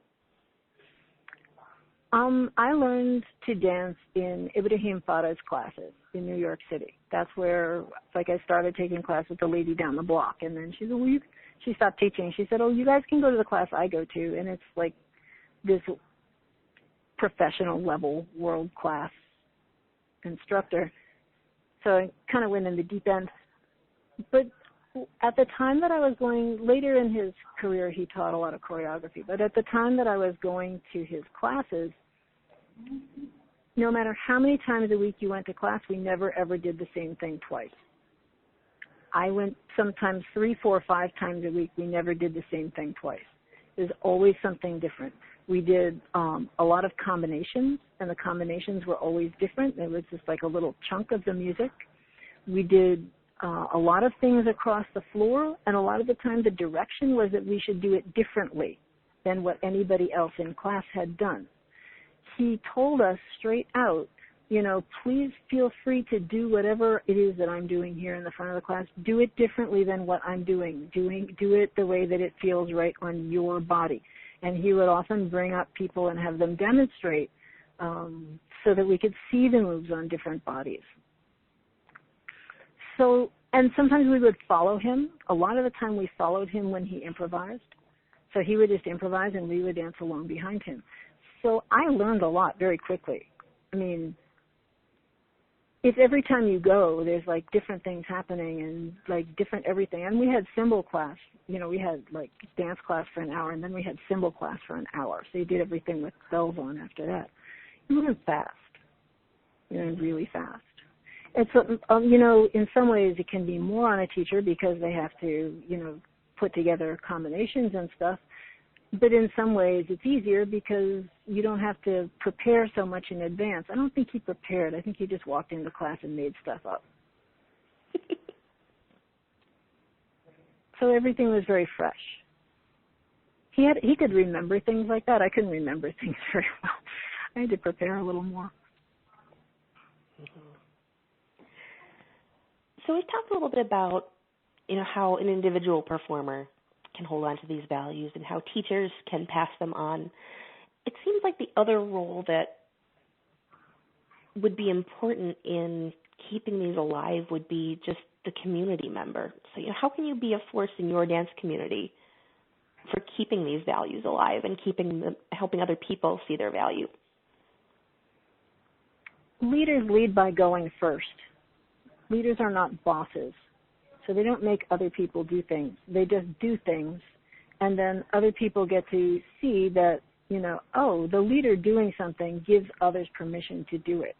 I learned to dance in Ibrahim Farah's classes in New York City. That's where, I started taking class with the lady down the block. And then she said, she stopped teaching. She said, you guys can go to the class I go to. And it's like this professional level, world-class instructor. So I kind of went in the deep end. But at the time that I was going, later in his career, he taught a lot of choreography. But at the time that I was going to his classes, no matter how many times a week you went to class, we never, ever did the same thing twice. I went sometimes 3, 4, 5 times a week. We never did the same thing twice. There's always something different. We did a lot of combinations, and the combinations were always different. It was just like a little chunk of the music. We did a lot of things across the floor, and a lot of the time the direction was that we should do it differently than what anybody else in class had done. He told us straight out, please feel free to do whatever it is that I'm doing here in the front of the class. Do it differently than what I'm doing. Do it the way that it feels right on your body. And he would often bring up people and have them demonstrate so that we could see the moves on different bodies. So, and sometimes we would follow him. A lot of the time we followed him when he improvised. So he would just improvise and we would dance along behind him. So I learned a lot very quickly. I mean, if every time you go, there's like different things happening and like different everything. And we had cymbal class, we had like dance class for an hour and then we had cymbal class for an hour. So you did everything with bells on after that. It was fast, really fast. It's, in some ways it can be more on a teacher because they have to, put together combinations and stuff. But in some ways it's easier because you don't have to prepare so much in advance. I don't think he prepared. I think he just walked into class and made stuff up. So everything was very fresh. He could remember things like that. I couldn't remember things very well. I had to prepare a little more. So we've talked a little bit about, how an individual performer can hold on to these values and how teachers can pass them on. It seems like the other role that would be important in keeping these alive would be just the community member. So, how can you be a force in your dance community for keeping these values alive and helping other people see their value? Leaders lead by going first. Leaders are not bosses. So they don't make other people do things. They just do things, and then other people get to see that, the leader doing something gives others permission to do it.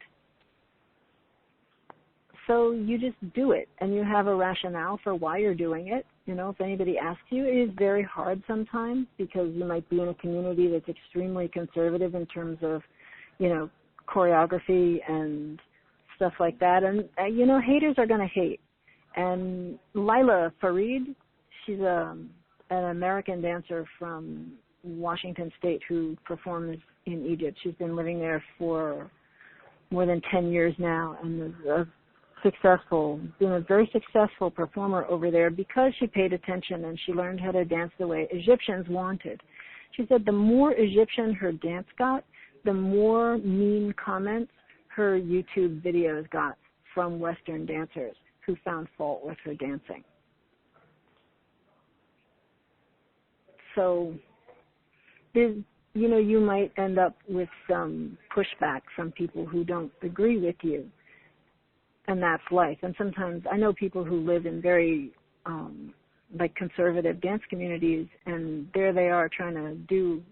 So you just do it, and you have a rationale for why you're doing it. You know, if anybody asks you, it is very hard sometimes because you might be in a community that's extremely conservative in terms of, you know, choreography and stuff like that. And, you know, haters are going to hate. And Lila Farid, she's an American dancer from Washington State who performs in Egypt. She's been living there for more than 10 years now and is been a very successful performer over there because she paid attention and she learned how to dance the way Egyptians wanted. She said the more Egyptian her dance got, the more mean comments her YouTube videos got from Western dancers who found fault with her dancing. So, you know, you might end up with some pushback from people who don't agree with you, and that's life. And sometimes I know people who live in very, like, conservative dance communities, and there they are trying to do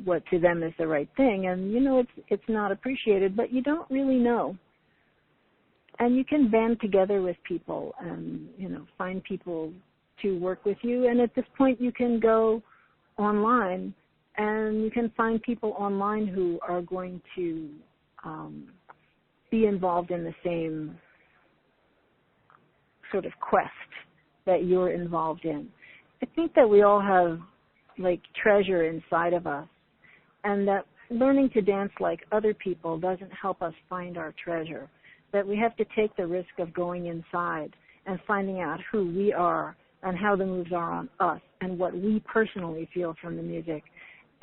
what to them is the right thing, and, you know, it's not appreciated, but you don't really know. And you can band together with people and, you know, find people to work with you. And at this point, you can go online and you can find people online who are going to be involved in the same sort of quest that you're involved in. I think that we all have, like, treasure inside of us, and that learning to dance like other people doesn't help us find our treasure. That we have to take the risk of going inside and finding out who we are and how the moves are on us and what we personally feel from the music.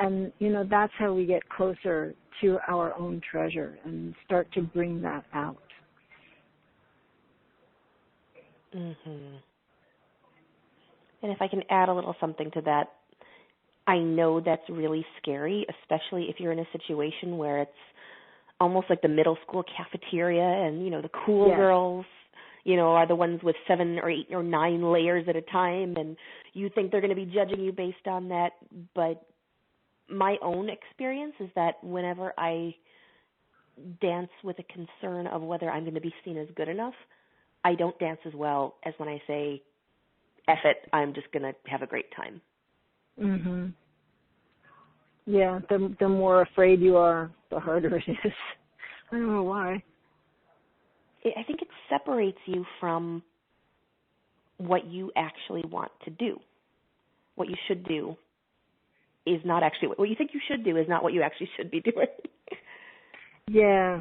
And, you know, that's how we get closer to our own treasure and start to bring that out. Mm-hmm. And if I can add a little something to that, I know that's really scary, especially if you're in a situation where it's almost like the middle school cafeteria and, you know, the cool girls, you know, are the ones with 7 or 8 or 9 layers at a time, and you think they're going to be judging you based on that. But my own experience is that whenever I dance with a concern of whether I'm going to be seen as good enough, I don't dance as well as when I say, F it, I'm just going to have a great time. Mm-hmm. Yeah, the more afraid you are, the harder it is. I don't know why. I think it separates you from what you actually want to do. What you should do is not actually what you think you should do is not what you actually should be doing. Yeah,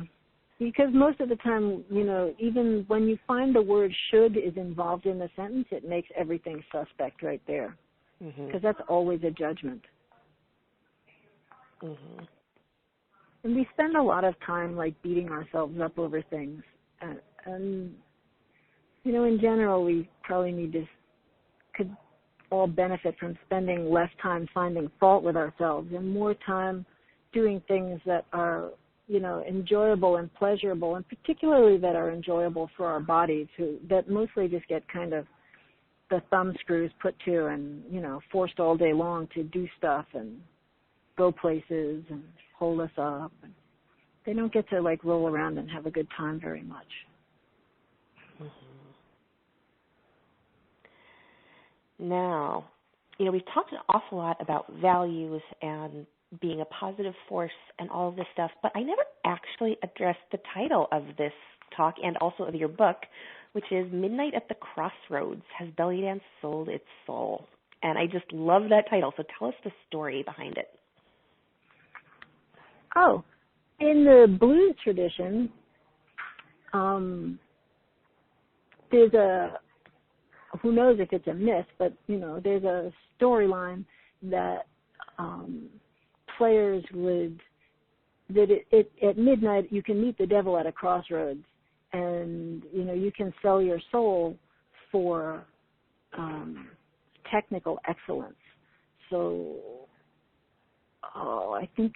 because most of the time, you know, even when you find the word should is involved in the sentence, it makes everything suspect right there. Because that's always a judgment. Mm-hmm. And we spend a lot of time, like, beating ourselves up over things. And you know, in general, we probably could all benefit from spending less time finding fault with ourselves and more time doing things that are, you know, enjoyable and pleasurable, and particularly that are enjoyable for our bodies, that mostly just get kind of the thumb screws put to and, you know, forced all day long to do stuff and go places and hold us up. And they don't get to, like, roll around and have a good time very much. Now, you know, we've talked an awful lot about values and being a positive force and all of this stuff, but I never actually addressed the title of this talk and also of your book, which is Midnight at the Crossroads, Has Belly Dance Sold Its Soul? And I just love that title, so tell us the story behind it. Oh, in the blues tradition, there's who knows if it's a myth, but, you know, there's a storyline that players at midnight you can meet the devil at a crossroads, and, you know, you can sell your soul for technical excellence. So, I think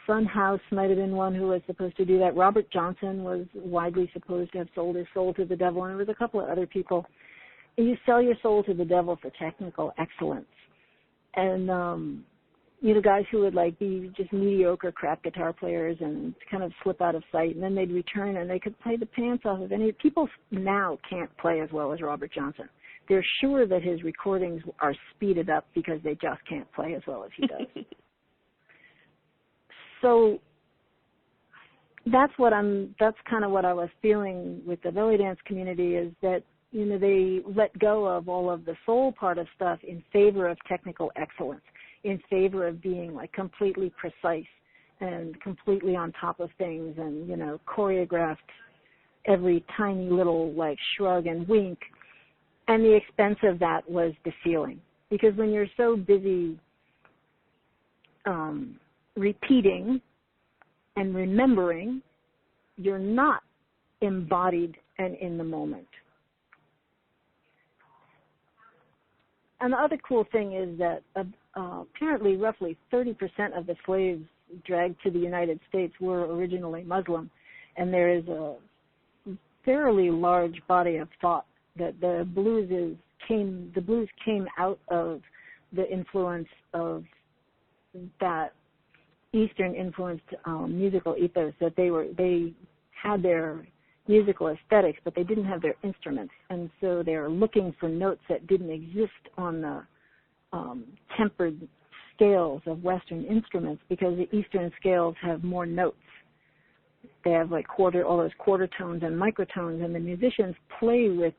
Son House might have been one who was supposed to do that. Robert Johnson was widely supposed to have sold his soul to the devil, and there was a couple of other people. And you sell your soul to the devil for technical excellence. And, guys who would like be just mediocre crap guitar players and kind of slip out of sight, and then they'd return and they could play the pants off of any. People now can't play as well as Robert Johnson. They're sure that his recordings are speeded up because they just can't play as well as he does. So that's kind of what I was feeling with the belly dance community, is that, they let go of all of the soul part of stuff in favor of technical excellence, in favor of being like completely precise and completely on top of things and, choreographed every tiny little like shrug and wink. And the expense of that was the feeling. Because when you're so busy repeating and remembering, you're not embodied and in the moment. And the other cool thing is that apparently roughly 30% of the slaves dragged to the United States were originally Muslim, and there is a fairly large body of thought that the blues came out of the influence of that Eastern influenced musical ethos, that they had their musical aesthetics, but they didn't have their instruments, and so they're looking for notes that didn't exist on the tempered scales of Western instruments, because the Eastern scales have more notes. They have like all those quarter tones and microtones, and the musicians play with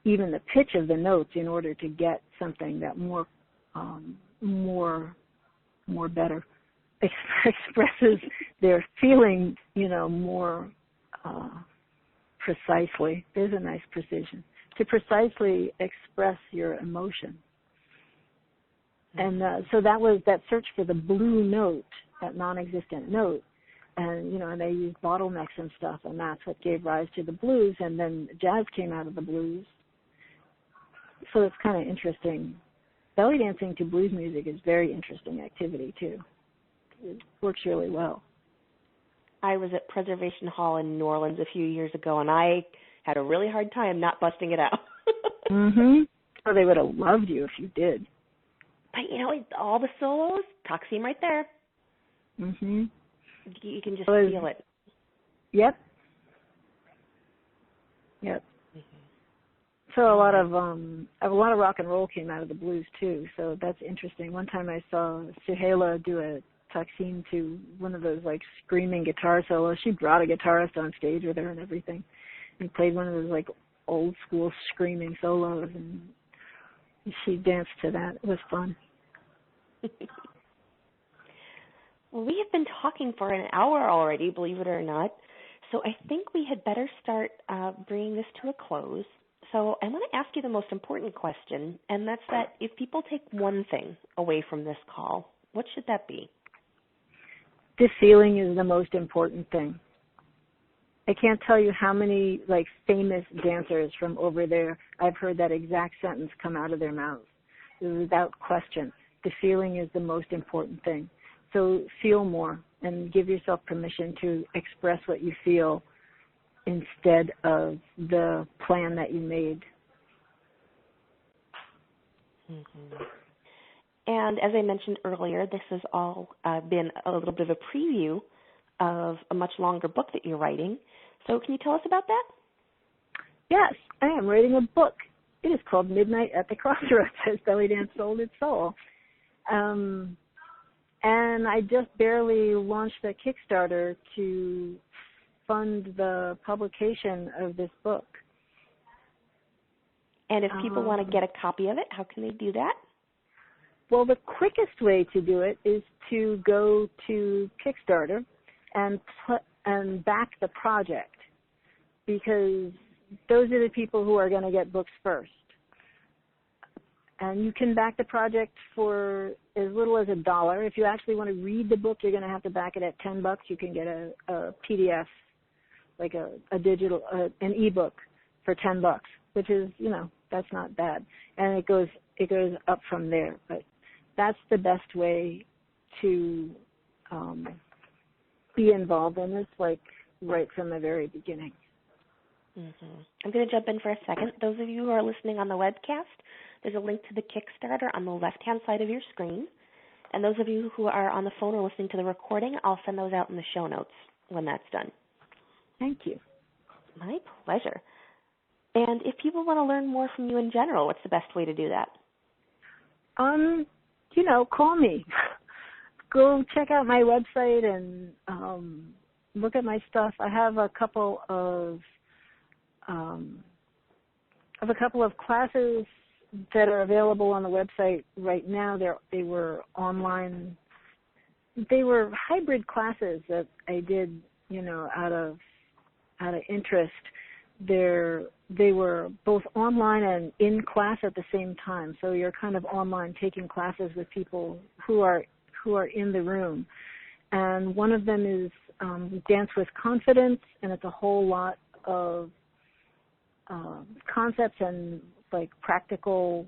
even the pitch of the notes in order to get something that more better expresses their feeling, more precisely. There's a nice precision to precisely express your emotion. And so that search for the blue note, that non-existent note, and and they used bottlenecks and stuff, and that's what gave rise to the blues. And then jazz came out of the blues. So it's kind of interesting. Belly dancing to blues music is very interesting activity too. It works really well. I was at Preservation Hall in New Orleans a few years ago, and I had a really hard time not busting it out. Oh, they would have loved you if you did. But, all the solos, Taksim right there. You can just feel it. Yep. So a lot of rock and roll came out of the blues too. So that's interesting. One time I saw Suhaila do a Taksim to one of those like screaming guitar solos. She brought a guitarist on stage with her and everything. He played one of those like old school screaming solos, and she danced to that. It was fun. Well, we have been talking for an hour already, believe it or not. So I think we had better start bringing this to a close. So I want to ask you the most important question, and that's that if people take one thing away from this call, what should that be? The feeling is the most important thing. I can't tell you how many like famous dancers from over there I've heard that exact sentence come out of their mouths. Without question, the feeling is the most important thing. So feel more and give yourself permission to express what you feel instead of the plan that you made. And as I mentioned earlier, this has all been a little bit of a preview of a much longer book that you're writing. So can you tell us about that? Yes, I am writing a book. It is called Midnight at the Crossroads, as Belly Dance Sold Its Soul. And I just barely launched a Kickstarter to fund the publication of this book. And if people want to get a copy of it, how can they do that? Well, the quickest way to do it is to go to Kickstarter and back the project, because those are the people who are going to get books first. And you can back the project for as little as $1. If you actually want to read the book, you're going to have to back it at $10. You can get a PDF, like a digital, an ebook for $10, which is, that's not bad. And it goes up from there. But that's the best way to be involved in this, like right from the very beginning. I'm going to jump in for a second. Those of you who are listening on the webcast, there's a link to the Kickstarter on the left-hand side of your screen. And those of you who are on the phone or listening to the recording, I'll send those out in the show notes when that's done. Thank you. My pleasure. And if people want to learn more from you in general, what's the best way to do that? Call me. Go check out my website and look at my stuff. I have a couple of classes that are available on the website right now. They were online. They were hybrid classes that I did, out of interest. They were both online and in class at the same time. So you're kind of online taking classes with people who are in the room. And one of them is Dance with Confidence, and it's a whole lot of concepts and like practical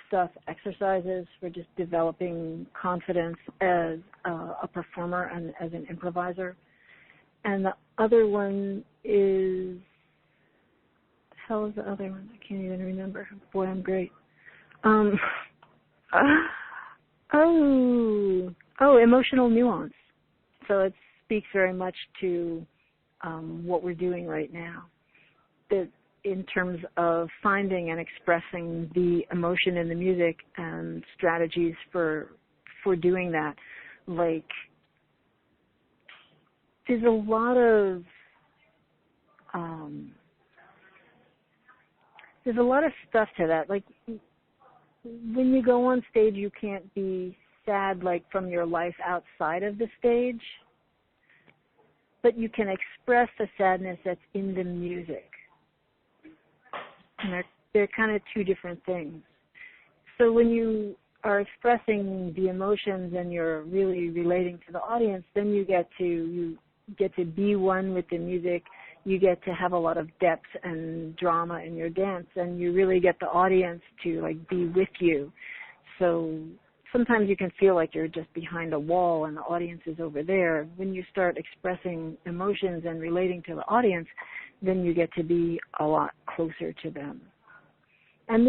stuff, exercises for just developing confidence as a performer and as an improviser. And the other one is, hell is the other one? I can't even remember. Boy, I'm great. Emotional nuance. So it speaks very much to what we're doing right now, that in terms of finding and expressing the emotion in the music and strategies for doing that. Like, there's a lot of stuff to that. Like, when you go on stage, you can't be sad, like, from your life outside of the stage, but you can express the sadness that's in the music. And they're kind of two different things. So when you are expressing the emotions and you're really relating to the audience, then you get to be one with the music. You get to have a lot of depth and drama in your dance, and you really get the audience to like be with you. So sometimes you can feel like you're just behind a wall and the audience is over there. When you start expressing emotions and relating to the audience, then you get to be a lot closer to them. And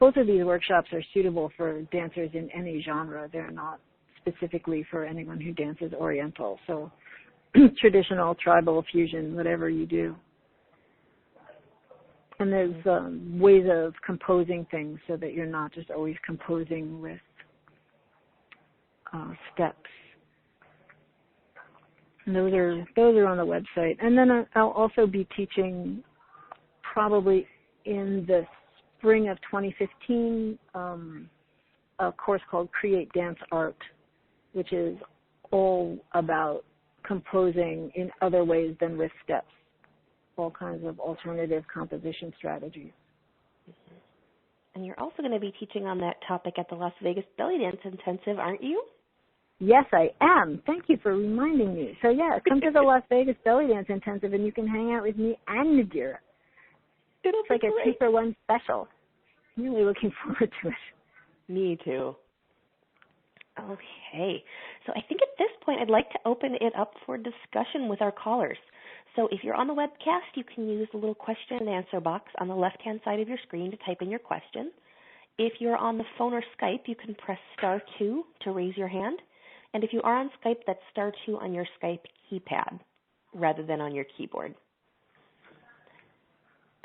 both of these workshops are suitable for dancers in any genre. They're not specifically for anyone who dances oriental. So traditional, tribal, fusion, whatever you do. And there's ways of composing things so that you're not just always composing with steps. And those are on the website. And then I'll also be teaching probably in the spring of 2015 a course called Create Dance Art, which is all about composing in other ways than with steps, all kinds of alternative composition strategies. And you're also going to be teaching on that topic at the Las Vegas Belly Dance Intensive, aren't you? Yes, I am. Thank you for reminding me. So, yeah, come to the Las Vegas Belly Dance Intensive, and you can hang out with me and Nadira. It's like a 2-for-1 special. I'm really looking forward to it. Me too. Okay. So I think at this point I'd like to open it up for discussion with our callers. So if you're on the webcast, you can use the little question and answer box on the left-hand side of your screen to type in your question. If you're on the phone or Skype, you can press *2 to raise your hand. And if you are on Skype, that's *2 on your Skype keypad rather than on your keyboard.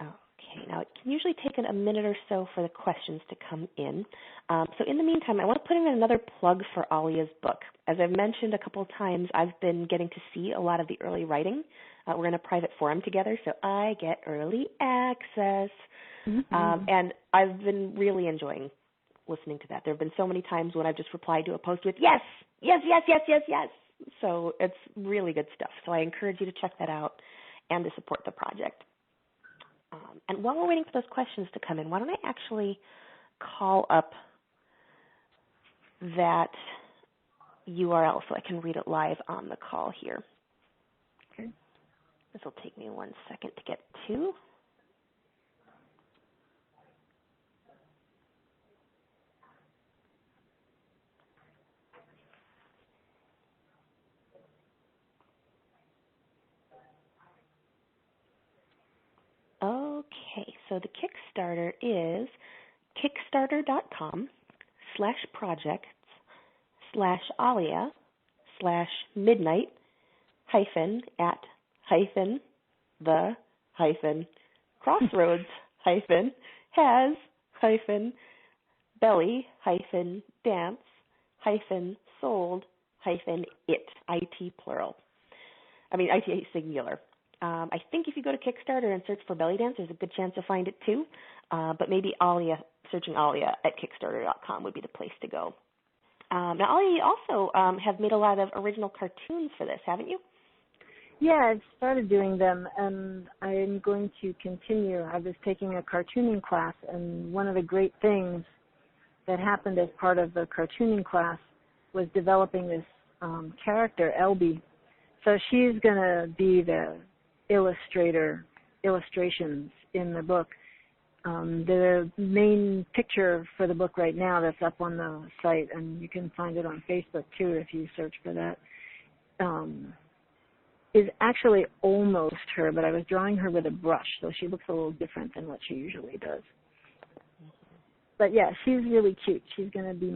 Okay, now it can usually take a minute or so for the questions to come in. So in the meantime, I want to put in another plug for Alia's book. As I've mentioned a couple of times, I've been getting to see a lot of the early writing. We're in a private forum together, so I get early access. Mm-hmm. And I've been really enjoying listening to that. There have been so many times when I've just replied to a post with, yes, yes, yes, yes, yes, yes. So it's really good stuff. So I encourage you to check that out and to support the project. And while we're waiting for those questions to come in, why don't I actually call up that URL so I can read it live on the call here. Okay. This will take me 1 second to get to. Okay, so the Kickstarter is kickstarter.com/projects/. /Alia/midnight @the Crossroads has belly dance sold it plural. IT singular. I think if you go to Kickstarter and search for belly dance, there's a good chance you'll find it too. But maybe searching Alia at Kickstarter.com would be the place to go. Now, Alia, you also have made a lot of original cartoons for this, haven't you? Yeah, I've started doing them, and I'm going to continue. I was taking a cartooning class, and one of the great things that happened as part of the cartooning class was developing this character, Elby. So she's going to be the illustrations in the book. The main picture for the book right now that's up on the site, and you can find it on Facebook too if you search for that, is actually almost her, but I was drawing her with a brush, so she looks a little different than what she usually does. But yeah, she's really cute. She's going to be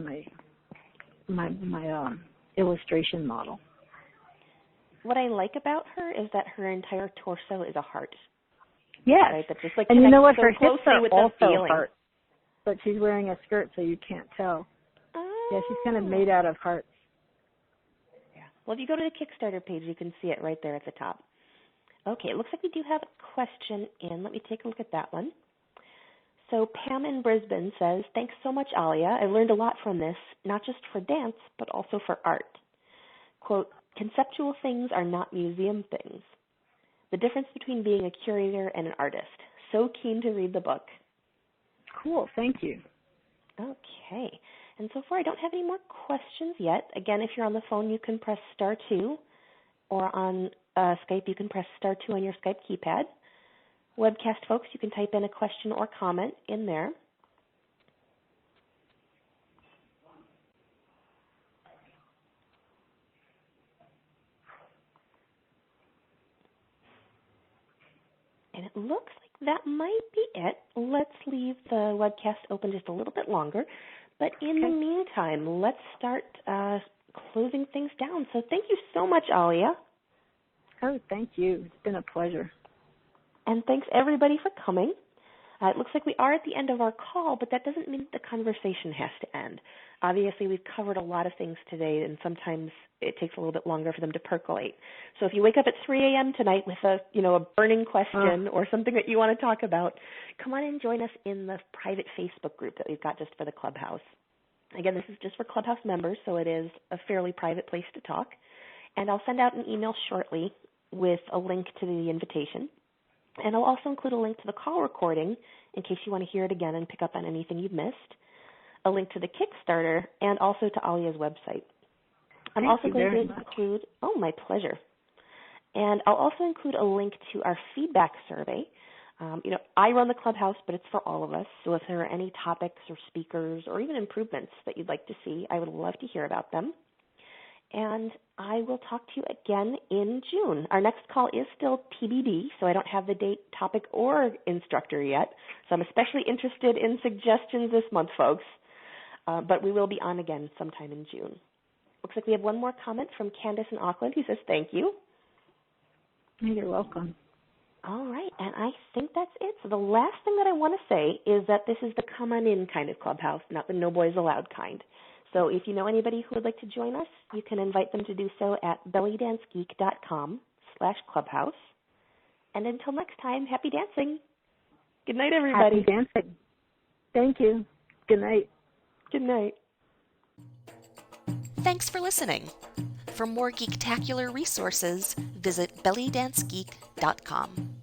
my illustration model. What I like about her is that her entire torso is a heart. Yes, right? That just, like, and you know what? so her hips are with also hearts, but she's wearing a skirt, so you can't tell. Oh. Yeah, she's kind of made out of hearts. Yeah. Well, if you go to the Kickstarter page, you can see it right there at the top. Okay, it looks like we do have a question in. Let me take a look at that one. So Pam in Brisbane says, thanks so much, Alia. I learned a lot from this, not just for dance, but also for art. Quote, conceptual things are not museum things. The difference between being a curator and an artist. So keen to read the book. Cool, thank you. Okay. And so far, I don't have any more questions yet. Again, if you're on the phone, you can press *2, or on Skype, you can press *2 on your Skype keypad. Webcast folks, you can type in a question or comment in there. And it looks like that might be it. Let's leave the webcast open just a little bit longer. But in the meantime, let's start closing things down. So thank you so much, Alia. Oh, thank you. It's been a pleasure. And thanks, everybody, for coming. It looks like we are at the end of our call, but that doesn't mean the conversation has to end. Obviously, we've covered a lot of things today, and sometimes it takes a little bit longer for them to percolate. So if you wake up at 3 a.m. tonight with a burning question or something that you want to talk about, come on and join us in the private Facebook group that we've got just for the Clubhouse. Again, this is just for Clubhouse members, so it is a fairly private place to talk. And I'll send out an email shortly with a link to the invitation. And I'll also include a link to the call recording in case you want to hear it again and pick up on anything you've missed, a link to the Kickstarter, and also to Alia's website. I'm also going to include, my pleasure. And I'll also include a link to our feedback survey. I run the Clubhouse, but it's for all of us. So if there are any topics or speakers or even improvements that you'd like to see, I would love to hear about them. And I will talk to you again in June. Our next call is still TBD, so I don't have the date, topic, or instructor yet. So I'm especially interested in suggestions this month, folks. But we will be on again sometime in June. Looks like we have one more comment from Candace in Auckland who says thank you. You're welcome. All right, and I think that's it. So the last thing that I want to say is that this is the come on in kind of Clubhouse, not the no boys allowed kind. So if you know anybody who would like to join us, you can invite them to do so at bellydancegeek.com/clubhouse. And until next time, happy dancing. Good night, everybody. Happy dancing. Thank you. Good night. Good night. Thanks for listening. For more geek-tacular resources, visit bellydancegeek.com.